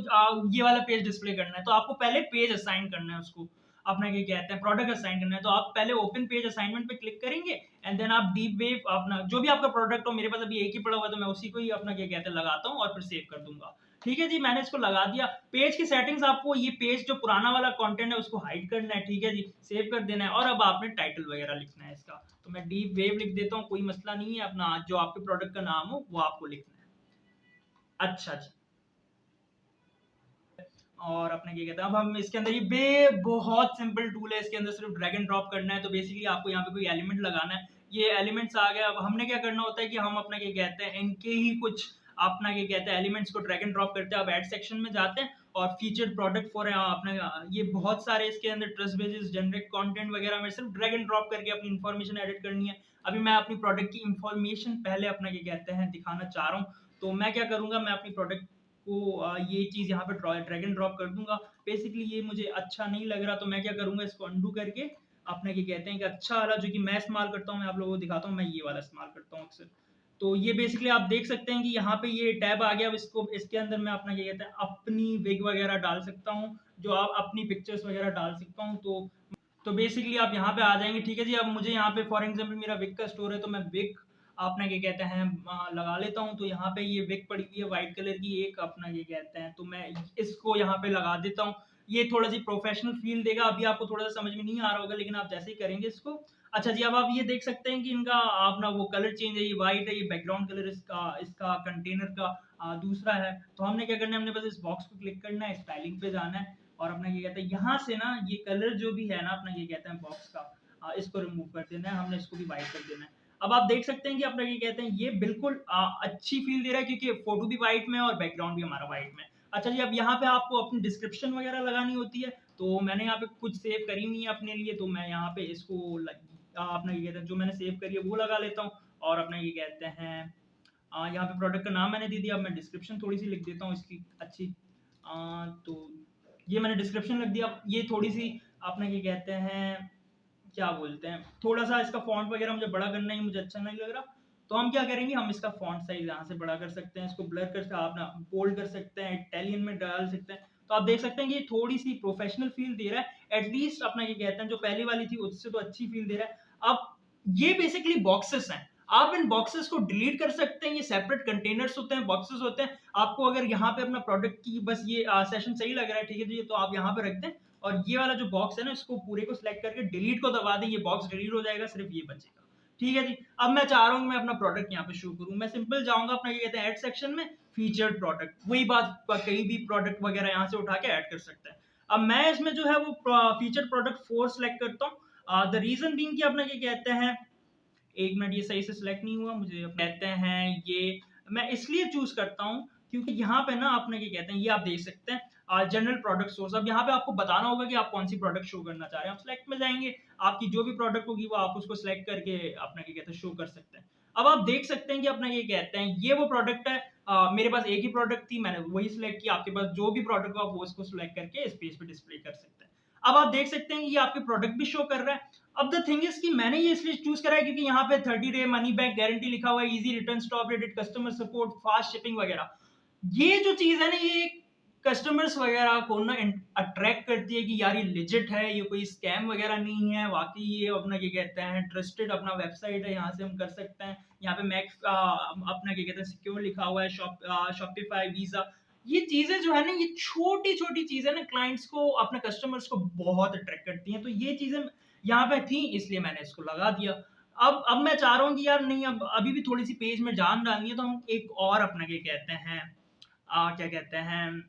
ये वाला पेज डिस्प्ले करना है, तो आपको पहले पेज असाइन करना है उसको, अपना क्या कहते हैं प्रोडक्ट असाइन करना है। तो आप पहले ओपन पेज असाइनमेंट पे क्लिक करेंगे एंड देन आप डीप वेव अपना जो भी आपका प्रोडक्ट हो, मेरे पास अभी एक ही पड़ा हुआ है तो मैं उसी को ही अपना क्या कहते हैं लगाता हूँ और फिर सेव कर दूंगा। ठीक है जी, मैंने इसको लगा दिया। पेज की सेटिंग्स आपको ये पेज जो पुराना वाला कंटेंट है उसको हाइड करना है, ठीक है जी, सेव कर देना है। और अब आपने टाइटल वगैरह लिखना है इसका, तो मैं डीप वेव लिख देता हूँ, कोई मसला नहीं है, अपना जो आपके प्रोडक्ट का नाम हो वो आपको लिखना है। अच्छा जी, और अपने क्या कहते हैं, अब हम इसके अंदर ये बहुत सिंपल टूल है, इसके अंदर सिर्फ ड्रैग एंड ड्रॉप करना है। तो बेसिकली आपको यहाँ पे कोई एलिमेंट लगाना है, ये एलिमेंट्स आ गया। अब हमने क्या करना होता है कि हम अपना क्या कहते हैं इनके ही कुछ अपना क्या कहते हैं एलिमेंट्स को ड्रैग एंड ड्रॉप करते हैं। अब एड सेक्शन में जाते हैं और फीचर्ड प्रोडक्ट फॉर अपना ये बहुत सारे इसके अंदर ट्रस्ट बेसिस जनरेट कंटेंट वगैरह में सिर्फ ड्रैग एंड ड्रॉप करके अपनी इन्फॉर्मेशन एडिट करनी है। अभी मैं अपनी प्रोडक्ट की इन्फॉर्मेशन पहले अपना क्या कहते हैं दिखाना चाह रहा हूँ। तो मैं क्या करूंगा, मैं अपनी प्रोडक्ट को ये चीज़ यहाँ पे ड्रैग एंड ड्रॉप कर दूंगा। बेसिकली ये मुझे अच्छा नहीं लग रहा, तो मैं क्या करूंगा, इसको अंडू करके अपने क्या कहते हैं कि अच्छा वाला जो कि मैं इस्तेमाल करता हूँ, मैं आप लोगों को दिखाता हूँ, मैं ये वाला इस्तेमाल करता हूँ अक्सर। तो ये बेसिकली आप देख सकते हैं कि यहाँ पे ये टैब आ गया। अब इसको इसके अंदर मैं अपना क्या कहते हैं अपनी विग वगैरह डाल सकता हूँ, जो आप अपनी पिक्चर्स वगैरह डाल सकता हूँ। तो बेसिकली आप यहाँ पे आ जाएंगे, ठीक है जी। अब मुझे यहाँ पे फॉर एग्जांपल मेरा विग का स्टोर है, तो मैं विग अपना क्या कहते हैं लगा लेता हूँ। तो यहाँ पे ये विग पड़ी हुई है व्हाइट कलर की एक, अपना ये कहते हैं, तो मैं इसको यहाँ पे लगा देता हूँ। ये थोड़ा सी प्रोफेशनल फील देगा। अभी आपको थोड़ा सा समझ में नहीं आ रहा होगा, लेकिन आप जैसे ही करेंगे इसको। अच्छा जी, अब आप ये देख सकते हैं कि इनका अपना वो कलर चेंज है, ये व्हाइट है, ये बैकग्राउंड कलर इसका इसका कंटेनर का दूसरा है। तो हमने क्या करना है, हमने बस इस बॉक्स को क्लिक करना है, स्टाइलिंग पे जाना है और अपना ये कहते हैं यहाँ से ना ये कलर जो भी है ना अपना ये कहते हैं बॉक्स का, इसको रिमूव कर देना है, हमने इसको भी वाइट कर देना है। अब आप देख सकते हैं कि अपना ये कहते हैं ये बिल्कुल अच्छी फील दे रहा है, क्योंकि फोटो भी वाइट में है और बैकग्राउंड भी हमारा वाइट में है। अच्छा जी, अब यहाँ पे आपको अपनी डिस्क्रिप्शन वगैरह लगानी होती है। तो मैंने यहाँ पे कुछ सेव करी हुई है अपने लिए, तो मैं यहाँ पे इसको अपना ये कहते हैं जो मैंने सेव करी है वो लगा लेता हूँ। और अपना ये कहते हैं यहाँ पे प्रोडक्ट का नाम मैंने दे दिया। अब मैं डिस्क्रिप्शन थोड़ी सी लिख देता हूँ इसकी अच्छी। तो ये मैंने डिस्क्रिप्शन लिख दिया। अब ये थोड़ी सी आपने क्या कहते हैं क्या बोलते हैं, थोड़ा सा इसका फॉन्ट वगैरह मुझे बड़ा करना ही मुझे अच्छा नहीं लग रहा। तो हम क्या करेंगे, हम इसका फॉन्ट साइज यहाँ से बड़ा कर सकते हैं, इसको ब्लर कर अपना बोल्ड कर सकते हैं, इटालियन में डाल सकते हैं। तो आप देख सकते हैं कि ये थोड़ी सी प्रोफेशनल फील दे रहा है, एटलीस्ट अपना ये कहते हैं जो पहली वाली थी उससे तो अच्छी फील दे रहा है। अब ये बेसिकली बॉक्सेस हैं, आप इन बॉक्सेस को डिलीट कर सकते हैं, ये सेपरेट कंटेनर्स होते हैं, बॉक्सेस होते हैं। आपको अगर यहाँ पे अपना प्रोडक्ट की बस ये सेशन सही लग रहा है, ठीक है जी, तो आप यहाँ पे रखते हैं और ये वाला जो बॉक्स है ना इसको पूरे को सिलेक्ट करके डिलीट को दबा दें, ये बॉक्स डिलीट हो जाएगा, सिर्फ ये बचेगा। ठीक है जी। अब मैं चाह रहा हूँ मैं अपना प्रोडक्ट यहाँ पे शो करूँ, मैं सिंपल जाऊंगा अपना क्या कहते हैं ऐड सेक्शन में, फीचर्ड प्रोडक्ट, वही बात कहीं भी प्रोडक्ट वगैरह यहाँ से उठा के ऐड कर सकते हैं। अब मैं इसमें जो है वो फीचर्ड प्रोडक्ट 4 सेलेक्ट करता हूँ। द रीजन बीइंग कि अपना क्या कहते हैं, एक मिनट, ये सही से सिलेक्ट नहीं हुआ मुझे, कहते हैं ये मैं इसलिए चूज करता हूँ क्योंकि यहाँ पे ना आपने क्या कहते हैं ये आप देख सकते हैं जनरल प्रोडक्ट सोर्स। अब यहाँ पे आपको बताना होगा कि आप कौन सी प्रोडक्ट शो करना चाह रहे हैं। आप सिलेक्ट में जाएंगे, आपकी जो भी प्रोडक्ट होगी वो आप उसको सिलेक्ट करके अपना क्या कहते हैं शो कर सकते हैं। अब आप देख सकते हैं कि अपना ये कहते हैं ये वो प्रोडक्ट है, मेरे पास एक ही प्रोडक्ट थी, मैंने वही सिलेक्ट किया। आपके पास जो भी प्रोडक्ट हो आप वो उसको सिलेक्ट करके इस पेज पे डिस्प्ले कर सकते हैं। अब आप देख सकते हैं कि ये आपके प्रोडक्ट भी शो कर रहा है। अब द थिंग इज कि मैंने ये इसलिए चूज करा है क्योंकि यहाँ पे 30 डे मनी बैक गारंटी लिखा हुआ है, easy return, top rated customer support, fast shipping वगैरह। ये जो चीज है ना ये कस्टमर्स वगैरह को ना अट्रैक्ट करती है कि यार ये लेजिट है, ये कोई स्कैम वगैरह नहीं है, वाकई ये अपना क्या कहते हैं ट्रस्टेड अपना वेबसाइट है, यहाँ से हम कर सकते हैं। यहाँ पे मैक अपना क्या कहते हैं सिक्योर लिखा हुआ है, शॉपिफाई, वीजा। ये चीजें जो है ना ये छोटी छोटी चीजें ना क्लाइंट्स को अपने कस्टमर्स को बहुत अट्रैक्ट करती हैं। तो ये चीजें यहाँ पे थी इसलिए मैंने इसको लगा दिया। अब मैं चाह रहा हूँ कि यार नहीं, अब अभी भी थोड़ी सी पेज में जान डालनी है, तो हम एक और अपना क्या कहते हैं क्या कहते हैं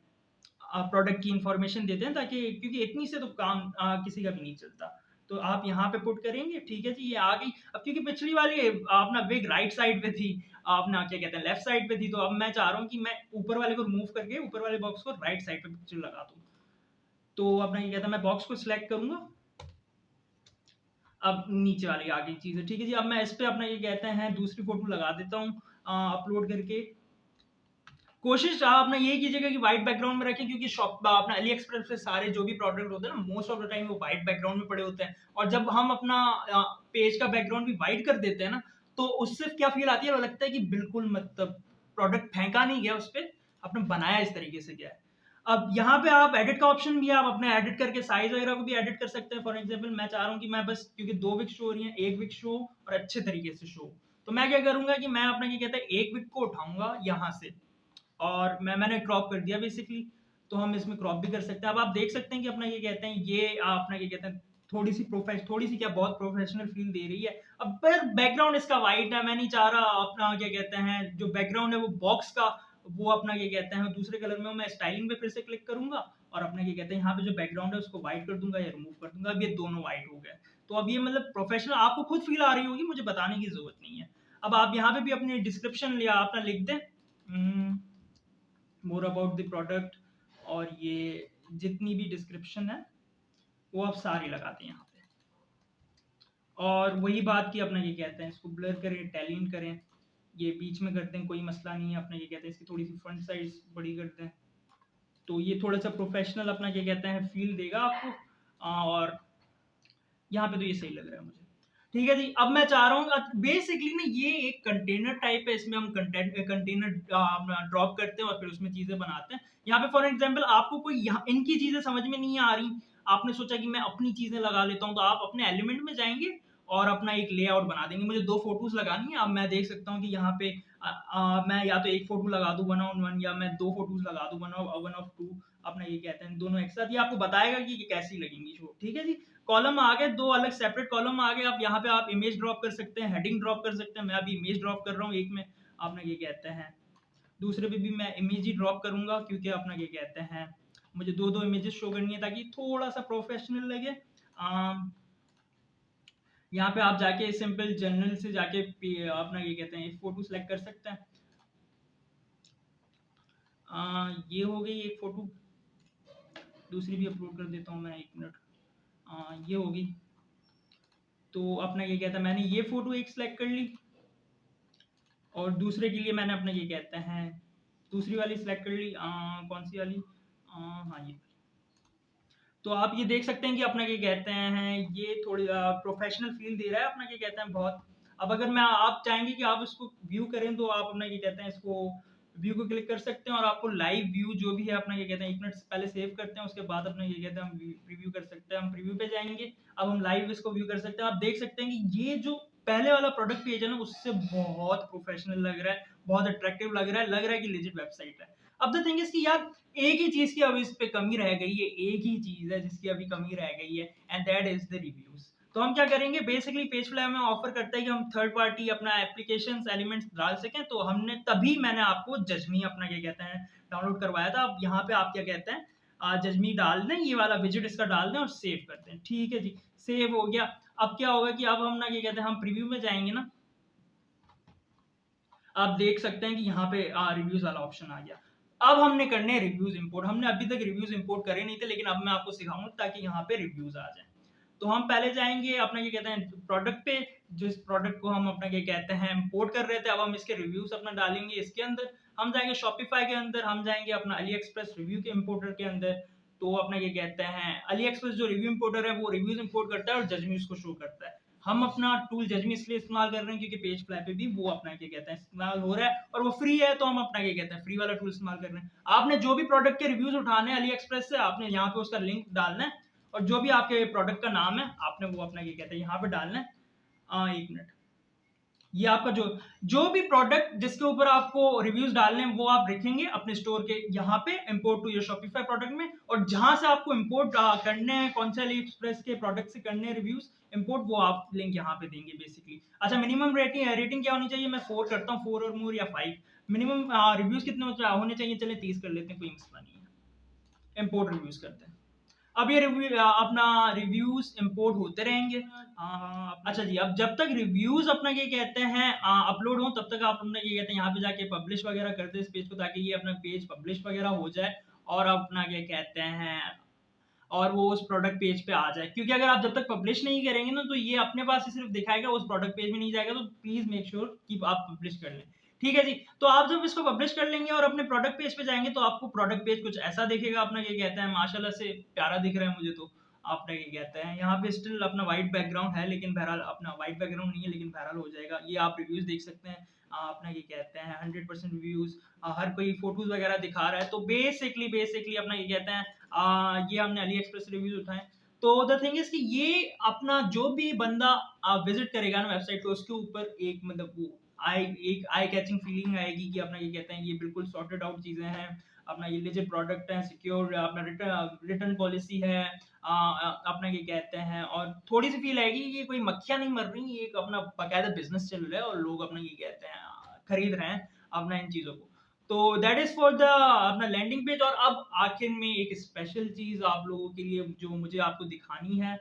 प्रोडक्ट की इंफॉर्मेशन देते हैं, ताकि क्योंकि इतनी से तो काम किसी का भी नहीं चलता। तो आप यहाँ पे पुट करेंगे, ठीक है जी, ये आ गई। अब क्योंकि पिछली वाली अपना विग राइट साइड पे थी, अपना क्या कहते हैं लेफ्ट साइड पे थी, तो अब मैं चाह रहा हूँ कि मैं ऊपर वाले को रिमूव करके ऊपर वाले बॉक्स को राइट साइड पे पिक्चर लगा दूँ। तो अपना क्या कहता है मैं बॉक्स को सिलेक्ट करूंगा, अब नीचे वाली आ गई चीज़ है, ठीक है जी। अब मैं इस पे अपना ये कहते हैं दूसरी फोटो लगा देता हूँ अपलोड करके। कोशिश आप अपना ये कीजिएगा कि व्हाइट बैकग्राउंड में रखें, क्योंकि शॉप अपना अली एक्सप्रेस पे सारे जो भी प्रोडक्ट होते हैं ना मोस्ट ऑफ द टाइम वो व्हाइट बैकग्राउंड में पड़े होते हैं। और जब हम अपना पेज का बैकग्राउंड भी व्हाइट कर देते हैं ना, तो उससे क्या फील आती है, लगता है कि बिल्कुल मतलब प्रोडक्ट फेंका नहीं गया उस पे, आपने बनाया इस तरीके से गया है। अब यहाँ पे आप एडिट का ऑप्शन भी है, आप अपने एडिट करके साइज वगैरह को भी एडिट कर सकते हैं। फॉर एग्जांपल मैं चाह रहा हूँ कि मैं बस, क्योंकि 2 विक शो हो रही हैं, 1 विक शो और अच्छे तरीके से शो, तो मैं क्या करूँगा कि मैं अपना क्या कहते हैं 1 विक को उठाऊँगा यहाँ से, और मैंने क्रॉप कर दिया बेसिकली। तो हम इसमें क्रॉप भी कर सकते हैं। अब आप देख सकते हैं कि अपना ये कहते हैं, ये अपना क्या कहते हैं, थोड़ी सी क्या बहुत प्रोफेशनल फील दे रही है। अब पर बैकग्राउंड इसका वाइट है, मैं नहीं चाह रहा अपना क्या कहते हैं जो बैकग्राउंड है वो बॉक्स का, वो अपना क्या कहते हैं दूसरे कलर में, मैं स्टाइलिंग पे फिर से क्लिक करूंगा और अपना क्या कहते हैं यहाँ पे जो बैकग्राउंड है उसको व्हाइट कर दूंगा या रिमूव कर दूंगा। अब ये दोनों व्हाइट हो गए। तो अब ये मतलब प्रोफेशनल आपको खुद फील आ रही होगी, मुझे बताने की जरूरत नहीं है। अब आप यहाँ पे भी अपनी डिस्क्रिप्शन लिया अपना लिख दें, मोर अबाउट द प्रोडक्ट, और ये जितनी भी डिस्क्रिप्शन है वो आप सारी लगाते हैं यहाँ पे। और वही बात की अपना ये कहते हैं इसको ब्लर करें, टैलिन करें, ये बीच में करते हैं, कोई मसला नहीं है। अपना ये कहते हैं इसकी थोड़ी सी फ्रंट साइज बड़ी करते हैं, तो ये थोड़ा सा प्रोफेशनल अपना क्या कहते हैं फील देगा आपको। और यहाँ पे तो ये सही लग रहा है मुझे। ठीक है जी, अब मैं चाह रहा हूँ बेसिकली ना ये एक कंटेनर टाइप है, इसमें हम कंटेनर ड्रॉप करते हैं और फिर उसमें चीजें बनाते हैं। यहाँ पे फॉर एग्जांपल आपको कोई यहाँ इनकी चीजें समझ में नहीं आ रही, आपने सोचा कि मैं अपनी चीजें लगा लेता हूँ, तो आप अपने एलिमेंट में जाएंगे और अपना एक लेआउट बना देंगे। मुझे 2 फोटोज लगानी है, अब मैं देख सकता हूँ कि यहाँ पे मैं या तो एक फोटो लगा दूं 1:1 या मैं 2 फोटोज लगा दूं 1:2, अपना ये कहते हैं दोनों एक साथ, ये आपको बताएगा कि ये कैसी लगेंगी शो। ठीक है जी, कॉलम आ गए, 2 अलग सेपरेट कॉलम आ गए। अब यहाँ पे आप इमेज ड्रॉप कर सकते हैं, हेडिंग ड्रॉप कर सकते हैं। मैं अभी इमेज ड्रॉप कर रहा हूँ एक में, अपना ये कहते हैं दूसरे पे भी मैं इमेज ही ड्रॉप करूंगा, क्योंकि अपना ये कहते हैं मुझे 2 इमेजेस शो करनी है ताकि थोड़ा सा प्रोफेशनल लगे। यहाँ पे आप जाके सिंपल जनरल से जाके अपना ये कहते हैं एक फोटो सेलेक्ट कर सकते हैं। ये हो गई एक फोटो, दूसरी भी अपलोड कर देता हूँ मैं, 1 मिनट। ये होगी, तो अपना ये कहता है मैंने ये फोटो एक सेलेक्ट कर ली, और दूसरे के लिए मैंने अपना ये कहते हैं दूसरी वाली सेलेक्ट कर ली। कौन सी वाली, हाँ ये। तो आप ये देख सकते हैं कि अपना क्या कहते हैं ये थोड़ी प्रोफेशनल फील दे रहा है, अपना क्या कहते हैं बहुत। अब अगर मैं आप चाहेंगे कि आप इसको व्यू करें, तो आप अपना क्या कहते हैं इसको व्यू को क्लिक कर सकते हैं और आपको लाइव व्यू जो भी है अपना क्या कहते हैं 1 मिनट पहले सेव करते हैं, उसके बाद अपना ये कहते हैं हम प्रीव्यू कर सकते हैं। हम प्रीव्यू पे जाएंगे, अब हम लाइव इसको व्यू कर सकते हैं। आप देख सकते हैं कि ये जो पहले वाला प्रोडक्ट पेज है ना उससे बहुत प्रोफेशनल लग रहा है, बहुत अट्रैक्टिव लग रहा है कि लेजिट वेबसाइट है। अब द थिंग इज कि यार एक ही चीज की अब इस पे कमी रह गई है, एक ही चीज है जिसकी अभी कमी रह गई है, and that is the reviews. तो हम क्या करेंगे, बेसिकली पेजफ्लाई में ऑफर करता है कि हम थर्ड पार्टी अपना एप्लीकेशंस एलिमेंट्स डाल सकें, तो हमने तभी मैंने आपको जजमी अपना क्या कहते हैं डाउनलोड करवाया था। अब यहाँ पे आप क्या कहते हैं जजमी डाल दें, ये वाला विजिट इसका डाल दें और सेव करते हैं। ठीक है जी, सेव हो गया। अब क्या होगा कि अब हम ना क्या कहते हैं हम प्रीव्यू में जाएंगे ना, आप देख सकते हैं कि यहाँ पे रिव्यूज वाला ऑप्शन आ गया। अब हमने करने रिव्यूज इंपोर्ट, हमने अभी तक रिव्यूज इंपोर्ट करे नहीं थे, लेकिन अब मैं आपको सिखाऊंगा ताकि यहाँ पे रिव्यूज आ जाए। तो हम पहले जाएंगे अपना क्या कहते हैं प्रोडक्ट पे, जिस प्रोडक्ट को हम अपना क्या कहते हैं इंपोर्ट कर रहे थे, अब हम इसके रिव्यूज अपना डालेंगे इसके अंदर। हम जाएंगे शॉपिफाई के अंदर, हम जाएंगे अपना अली एक्सप्रेस रिव्यू के इंपोर्टर के अंदर। तो अपना क्या कहते हैं अली एक्सप्रेस जो रिव्यू इंपोर्टर है वो रिव्यूज इंपोर्ट करता है और जजमी उसको शो करता है। हम अपना टूल जजमी इसलिए इस्तेमाल कर रहे हैं क्योंकि पेज फ्लाई पे भी वो अपना क्या कहते हैं इस्तेमाल हो रहा है और वो फ्री है, तो हम अपना क्या कहते हैं फ्री वाला टूल इस्तेमाल कर रहे हैं। आपने जो भी प्रोडक्ट के रिव्यूज उठाने हैं अली एक्सप्रेस से, आपने यहाँ पे उसका लिंक डालना है, और जो भी आपके प्रोडक्ट का नाम है आपने वो अपना क्या कहते हैं यहाँ पे डालना है। 1 मिनट, ये आपका जो जो भी प्रोडक्ट जिसके ऊपर आपको रिव्यूज डालने हैं वो आप लिखेंगे अपने स्टोर के यहाँ पे import to your Shopify product में, और जहां से आपको इंपोर्ट करने हैं कौन से अली एक्सप्रेस के प्रोडक्ट से करने हैं रिव्यूज इंपोर्ट, वो आप लिंक यहाँ पे देंगे बेसिकली। अच्छा, मिनिमम रेटिंग क्या होनी चाहिए, मैं 4 करता हूँ, 4 और मोर या 5। मिनिमम रिव्यूज कितने होने चाहिए, चले 30 कर लेते हैं, कोई मसला नहीं है। इंपोर्ट रिव्यूज करते हैं। अब ये अपना रिव्यूज इंपोर्ट होते रहेंगे। अच्छा जी, अब जब तक रिव्यूज अपना ये कहते हैं अपलोड हो, तब तक आप अपना ये कहते हैं यहाँ पे जाके पब्लिश वगैरह कर दे इस पेज को, ताकि ये अपना पेज पब्लिश वगैरह हो जाए और अपना क्या कहते हैं और वो उस प्रोडक्ट पेज पे आ जाए। क्योंकि अगर आप जब तक पब्लिश नहीं करेंगे ना, तो ये अपने पास ही सिर्फ दिखाएगा, उस प्रोडक्ट पेज में नहीं जाएगा। तो प्लीज मेक श्योर कि आप पब्लिश कर लें। ठीक है जी, तो आप जब इसको पब्लिश कर लेंगे और अपने प्रोडक्ट पेज पे जाएंगे, तो आपको प्रोडक्ट पेज कुछ ऐसा दिखेगा। अपना ये कहते हैं माशाल्लाह से प्यारा दिख रहा है मुझे, तो आपने ये कहते हैं यहाँ पे स्टिल अपना व्हाइट बैकग्राउंड है, लेकिन बहरहाल अपना व्हाइट बैकग्राउंड नहीं है, लेकिन बहरहाल हो जाएगा। ये आप रिव्यूज देख सकते हैं, अपना ये कहते हैं 100% रिव्यूज, हर कोई फोटोज वगैरह दिखा रहा है। तो बेसिकली अपना ये कहते हैं ये हमने अली एक्सप्रेस रिव्यूज उठाए। तो द थिंग इज कि ये अपना जो भी बंदा विजिट करेगा ना वेबसाइट को, उसके ऊपर एक मतलब वो आई कैचिंग फीलिंग आएगी कि अपना ये कहते हैं ये बिल्कुल सॉर्टेड आउट चीजें हैं, अपना ये लेजिट प्रोडक्ट है, सिक्योर अपना रिटर्न पॉलिसी है, अपना ये कहते हैं, और थोड़ी सी फील आएगी कि ये कोई मक्खियां नहीं मर रही, ये एक अपना बाकायदा बिजनेस चल रहा है और लोग अपना ये कहते हैं खरीद रहे हैं अपना इन चीजों को। तो दैट इज फॉर द अपना लैंडिंग पेज। और अब आखिर में एक स्पेशल चीज आप लोगों के लिए जो मुझे आपको दिखानी है।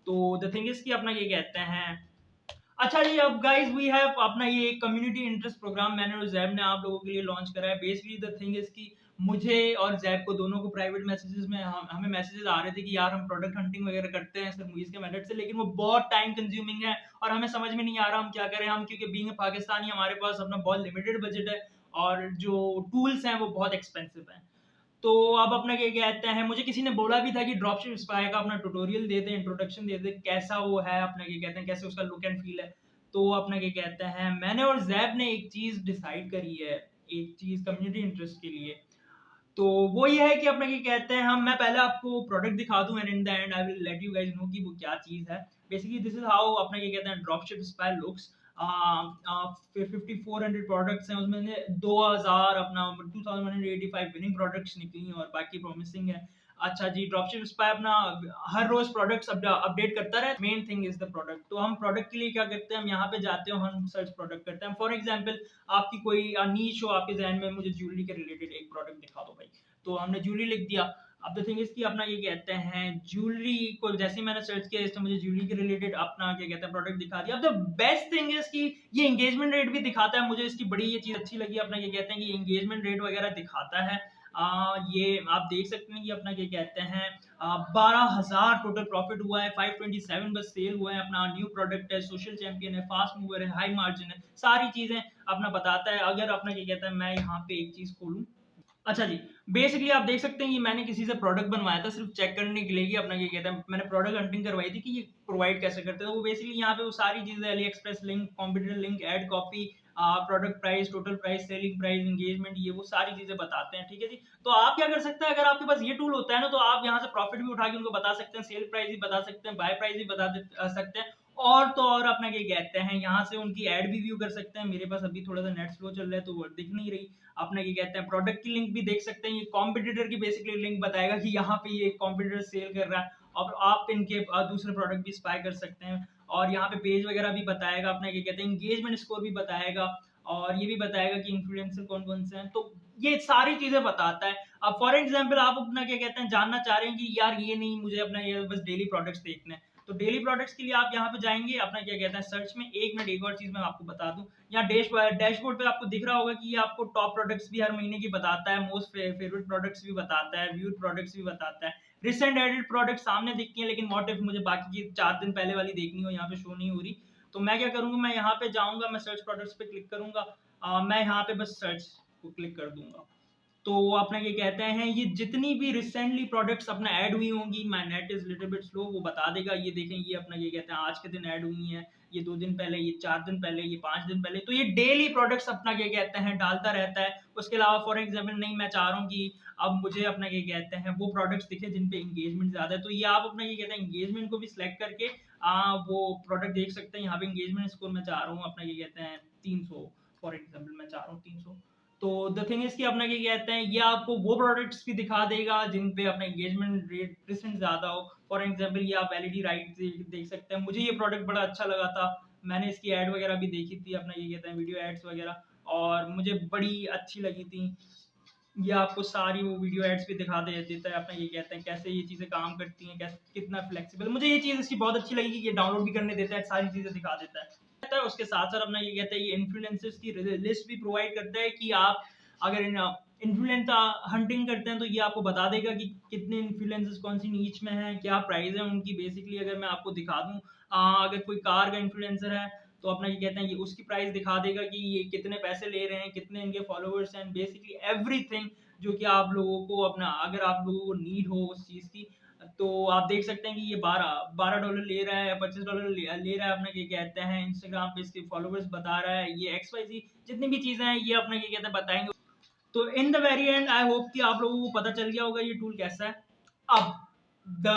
तो द थिंग इज कि अपना ये कहते हैं, अच्छा जी, अब गाइस वी हैव अपना ये कम्युनिटी इंटरेस्ट प्रोग्राम मैंने और जैब ने आप लोगों के लिए लॉन्च करा है। बेसिकली द थिंग इज कि मुझे और जैब को दोनों को प्राइवेट मैसेजेस में हमें मैसेजेस आ रहे थे कि यार हम प्रोडक्ट हंटिंग वगैरह करते हैं सर मूवीज के मेथड से, लेकिन वो बहुत टाइम कंज्यूमिंग है और हमें समझ में नहीं आ रहा हम क्या करें। हम क्योंकि बीइंग पाकिस्तानी हमारे पास अपना बहुत लिमिटेड बजट है और जो टूल्स हैं वो बहुत एक्सपेंसिव हैं। तो अब अपना क्या कहते हैं, मुझे किसी ने बोला भी था कि ड्रॉपशिप स्पाई का अपना ट्यूटोरियल दे दे, इंट्रोडक्शन दे दे, कैसा वो है, अपना क्या कहते हैं कैसे उसका लुक एंड फील है। तो अपना क्या कहते हैं, मैंने और जैब ने एक चीज डिसाइड करी है, एक चीज कम्युनिटी इंटरेस्ट के लिए। तो वो ये है कि अपना क्या कहते हैं, हम मैं पहले आपको प्रोडक्ट दिखा दूं and in the end I will let you guys know कि वो क्या चीज है। बेसिकली दिस इज हाउ अपना क्या कहते हैं ड्रॉपशिप स्पाई लुक्स। 5400 प्रोडक्ट्स हैं उसमें से 2000 अपना 2185 विनिंग प्रोडक्ट्स निकली और बाकी प्रॉमिसिंग है। अच्छा जी, ड्रॉपशिप स्पाई अपना हर रोज प्रोडक्ट्स अपडेट करता रहे। Main thing is the product. तो हम प्रोडक्ट के लिए क्या करते हैं, हम यहाँ पे जाते हैं, हम सर्च प्रोडक्ट करते हैं। फॉर एग्जांपल आपकी कोई नीश हो आपके जहन में, मुझे ज्वेलरी के रिलेटेड एक प्रोडक्ट दिखा दो भाई, तो हमने ज्वेलरी लिख दिया। अब द थिंग इज कि अपना ये कहते हैं ज्वेलरी को जैसे ही मैंने सर्च किया इसने मुझे ज्वेलरी के रिलेटेड अपना क्या कहते हैं प्रोडक्ट दिखा दिया। अब द बेस्ट थिंग इज कि ये एंगेजमेंट रेट भी दिखाता है। मुझे इसकी बड़ी ये चीज अच्छी लगी, अपना ये कहते हैं कि एंगेजमेंट रेट वगैरह दिखाता है। ये आप देख सकते हैं कि अपना क्या कहते हैं 12,000 टोटल प्रॉफिट हुआ है, 527 बस सेल हुआ है, अपना न्यू प्रोडक्ट है, सोशल चैंपियन है, फास्ट मूवर है, हाई मार्जिन है, सारी चीजें अपना बताता है। अगर अपना क्या कहता है मैं यहाँ पे एक चीज खोलूं, अच्छा जी, बेसिकली आप देख सकते हैं कि मैंने किसी से प्रोडक्ट बनवाया था सिर्फ चेक करने के लिए कि अपना क्या कहता है, मैंने प्रोडक्ट हंटिंग करवाई थी कि ये प्रोवाइड कैसे करते हैं। तो वो बेसिकली यहाँ पे वो सारी चीजें Ali express link, competitor link, ad copy, product price, total price, selling price, engagement, ये वो सारी चीजें बताते हैं। ठीक है जी, तो आप क्या कर सकते हैं, अगर आपके पास ये टूल होता है ना, तो आप यहाँ से प्रॉफिट भी उठा के उनको बता सकते हैं, सेल प्राइस भी बता सकते हैं, बाय प्राइस भी बता सकते हैं, और तो और अपना क्या कहते हैं यहाँ से उनकी एड भी व्यू कर सकते हैं। मेरे पास अभी थोड़ा सा नेट स्लो चल रहा है तो वो दिख नहीं रही। अपना क्या कहते हैं प्रोडक्ट की लिंक भी देख सकते हैं, ये कॉम्पिटिटर की बेसिकली लिंक बताएगा कि यहाँ पे ये कॉम्पिटिटर सेल कर रहा है, और आप इनके दूसरे प्रोडक्ट भी स्पाई कर सकते हैं। और यहाँ पे पेज वगैरह भी बताएगा, अपना क्या कहते हैं एंगेजमेंट स्कोर भी बताएगा, और ये भी बताएगा कि इन्फ्लुएंसर कौन कौन से हैं। तो ये सारी चीजें बताता है। अब फॉर एग्जाम्पल आप अपना क्या कहते हैं जानना चाह रहे हैं कि यार ये नहीं, मुझे अपना ये बस डेली प्रोडक्ट्स देखने हैं, तो डेली प्रोडक्ट्स के लिए आप यहाँ पे जाएंगे, अपना क्या कहते हैं सर्च में। एक मिनट, एक और चीज मैं आपको बता दूं, यहाँ डैशबोर्ड पे आपको दिख रहा होगा कि ये आपको टॉप प्रोडक्ट्स भी हर महीने की बताता है, मोस्ट फेवरेट प्रोडक्ट्स भी बताता है, व्यूड प्रोडक्ट्स भी बताता है, रिसेंट एडेड प्रोडक्ट सामने दिखती है, लेकिन व्हाट इफ मुझे बाकी की 4 दिन पहले वाली देखनी हो, यहाँ पे शो नहीं हो रही, तो मैं क्या करूंगा, मैं यहाँ पे जाऊंगा, मैं सर्च प्रोडक्ट्स पे क्लिक करूंगा, मैं यहाँ पे बस सर्च को क्लिक कर दूंगा। तो अपना क्या कहते हैं ये जितनी भी रिसेंटली प्रोडक्ट्स अपना ऐड हुई होंगी, my net is little bit slow, वो बता देगा। ये देखें, ये अपना ये कहते हैं आज के दिन ऐड हुई हैं, ये 2 दिन पहले, ये 4 दिन पहले, ये 5 दिन पहले। तो ये डेली प्रोडक्ट्स अपना क्या कहते हैं डालता रहता है। उसके अलावा फॉर एग्जाम्पल नहीं, मैं चाह रहा हूँ कि अब मुझे अपना क्या कहते हैं वो प्रोडक्ट्स दिखे जिन पे एंगेजमेंट ज्यादा है, तो ये आप अपना ये कहते हैं एंगेजमेंट को भी सिलेक्ट करके वो प्रोडक्ट देख सकते हैं। यहाँ पे एंगेजमेंट स्कोर मैं चाह रहा हूँ अपना ये कहते हैं 300, फॉर एग्जाम्पल मैं चाह रहा हूँ 300। तो द थिंग इज कि अपना क्या कहते हैं ये आपको वो प्रोडक्ट्स भी दिखा देगा जिन पे अपना एंगेजमेंट रेट परसेंट ज्यादा हो। फॉर एग्जांपल ये आप एलईडी लाइट देख सकते हैं, मुझे ये प्रोडक्ट बड़ा अच्छा लगा था, मैंने इसकी ऐड वगैरह भी देखी थी, अपना ये कहते हैं वीडियो एड्स वगैरह, और मुझे बड़ी अच्छी लगी थी। ये आपको सारी वो वीडियो एड्स भी दिखा देता है, अपना ये कहते हैं कैसे ये चीज़ें काम करती हैं, कैसे कितना फ्लेक्सिबल। मुझे ये चीज़ इसकी बहुत अच्छी लगी कि ये डाउनलोड भी करने देता है, सारी चीज़ें दिखा देता है। उसके साथ साथ अपना ये कहता है ये इन्फ्लुएंसर्स की लिस्ट भी प्रोवाइड करता है कि आप अगर इन्फ्लुएंसर हंटिंग करते हैं तो ये आपको बता देगा कि कितने इन्फ्लुएंसर्स कौन सी नीच में हैं, क्या प्राइस है उनकी। बेसिकली अगर मैं आपको दिखा दूं, अगर कोई कार का इन्फ्लुएंसर है तो अपना ये कहते हैं ये उसकी प्राइस दिखा देगा कि ये कितने पैसे ले रहे हैं, कितने इनके फॉलोअर्स हैं, बेसिकली एवरीथिंग जो कि आप लोगों को अपना अगर आप लोगों को नीड हो उस चीज़ की, तो आप देख सकते हैं कि ये $12 ले रहा है या $25 ले रहा है अपना क्या कहते हैं इंस्टाग्राम पे इसके फॉलोवर्स बता रहा है ये XYZ जितनी भी चीज़ें हैं ये अपना क्या कहते हैं बताएँगे। तो in the very and I hope कि आप लोगों को पता चल गया होगा ये टूल कैसा है। अब द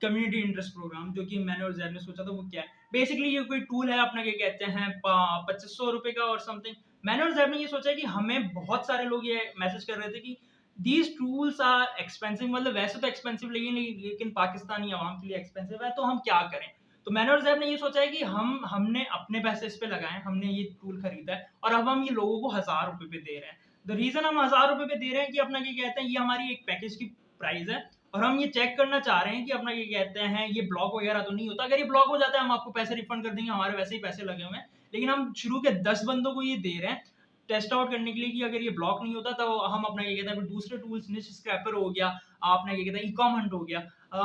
कम्युनिटी इंटरेस्ट प्रोग्राम जो कि मैंने और ज़ैद ने सोचा था वो क्या है? बेसिकली ये कोई टूल है अपना क्या कहते हैं प ₹2500 का और समथिंग। मैंने और ज़ैद ने ये सोचा है कि हमें बहुत सारे लोग ये मैसेज कर रहे थे कि दीज़ टूल्स आर एक्सपेंसिव मतलब वैसे तो एक्सपेंसिव लेकिन पाकिस्तानी अवाम के लिए एक्सपेंसिव है तो हम क्या करें? तो मैंने और ज़ैद ने ये सोचा है कि हमने अपने पैसे इस पे लगाए हैं, हमने ये टूल खरीदा है और अब हम ये लोगों को ₹1000 पे दे रहे हैं। द रीज़न हम ₹1000 पे दे रहे हैं कि अपना क्या कहते हैं ये हमारी एक पैकेज की प्राइस है और हम ये चेक करना चाह रहे हैं कि अपना ये कहते हैं ये ब्लॉक वगैरह तो नहीं होता। अगर ये ब्लॉक हो जाता है हम आपको पैसे रिफंड कर देंगे, हमारे वैसे ही पैसे लगे हुए हैं। लेकिन हम शुरू के 10 बंदों को ये दे रहे हैं टेस्ट आउट करने के लिए कि अगर ये ब्लॉक नहीं होता तो हम अपना क्या कहते हैं दूसरे टूल्स निश स्क्रैपर हो गया, अपना क्या कहते हैं ई-कॉम हंट हो गया।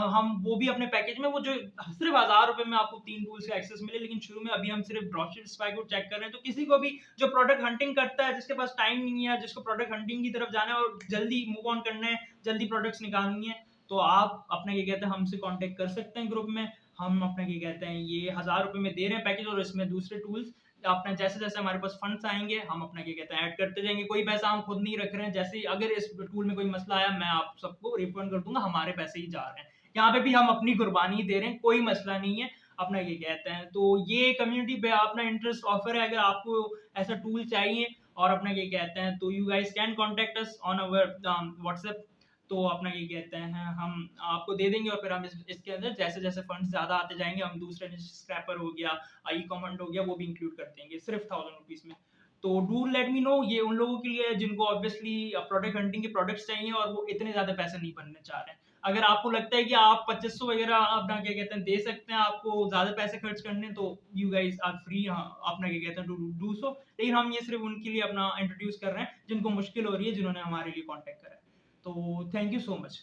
हम वो भी अपने पैकेज में वो जो सिर्फ ₹1000 में आपको 3 टूल्स का एक्सेस मिले लेकिन शुरू में अभी हम सिर्फ ब्रोशर स्पाई को चेक कर रहे हैं। तो किसी को भी जो प्रोडक्ट हंटिंग करता है, जिसके पास टाइम नहीं है, जिसको प्रोडक्ट हंटिंग की तरफ जाना है और जल्दी मूव ऑन करना है, जल्दी प्रोडक्ट्स निकालनी है, तो आप अपना क्या कहते हैं हमसे कॉन्टैक्ट कर सकते हैं ग्रुप में। हम अपना क्या कहते हैं ये ₹1000 में दे रहे हैं पैकेज और इसमें दूसरे टूल्स अपना जैसे-जैसे हमारे पास फंड्स आएँगे, हम अपना क्या कहते हैं ऐड करते जाएँगे। कोई पैसा हम खुद नहीं रख रहे हैं। जैसे ही अगर इस टूल में कोई मसला आया, मैं आप सबको रिफंड कर दूँगा, हमारे पैसे ही जा रहे हैं। यहाँ पे भी हम अपनी कुर्बानी दे रहे हैं, कोई मसला नहीं है। अपना ये कहते हैं तो ये कम्युनिटी पे अपना इंटरेस्ट ऑफर है अगर आपको ऐसा टूल चाहिए और अपना ये कहते हैं तो you guys can contact us on our WhatsApp. तो अपना ये कहते हैं हम आपको दे देंगे और फिर हम इसके अंदर जैसे-जैसे फंड्स ज़्यादा आते जाएँगे, हम दूसरे जैसे स्क्रैपर हो गया, ई-कॉमर्स हो गया, वो भी इंक्लूड कर देंगे सिर्फ ₹1000 में। तो डू लेट मी नो ये उन लोगों के लिए है जिनको ऑब्वियसली प्रोडक्ट हंटिंग के प्रोडक्ट्स चाहिए और वो इतने ज़्यादा पैसे नहीं भरने चाह रहे हैं। अगर आपको लगता है कि आप 2500 वगैरह अपना क्या कहते हैं दे सकते हैं, आपको ज़्यादा पैसे खर्च करने तो यू गाइस आर फ्री हाँ, अपना क्या कहते हैं टू डू सो। लेकिन हम ये सिर्फ उनके लिए अपना इंट्रोड्यूस कर रहे हैं जिनको मुश्किल हो रही है, जिन्होंने हमारे लिए कॉन्टैक्ट करा है। तो थैंक यू सो मच।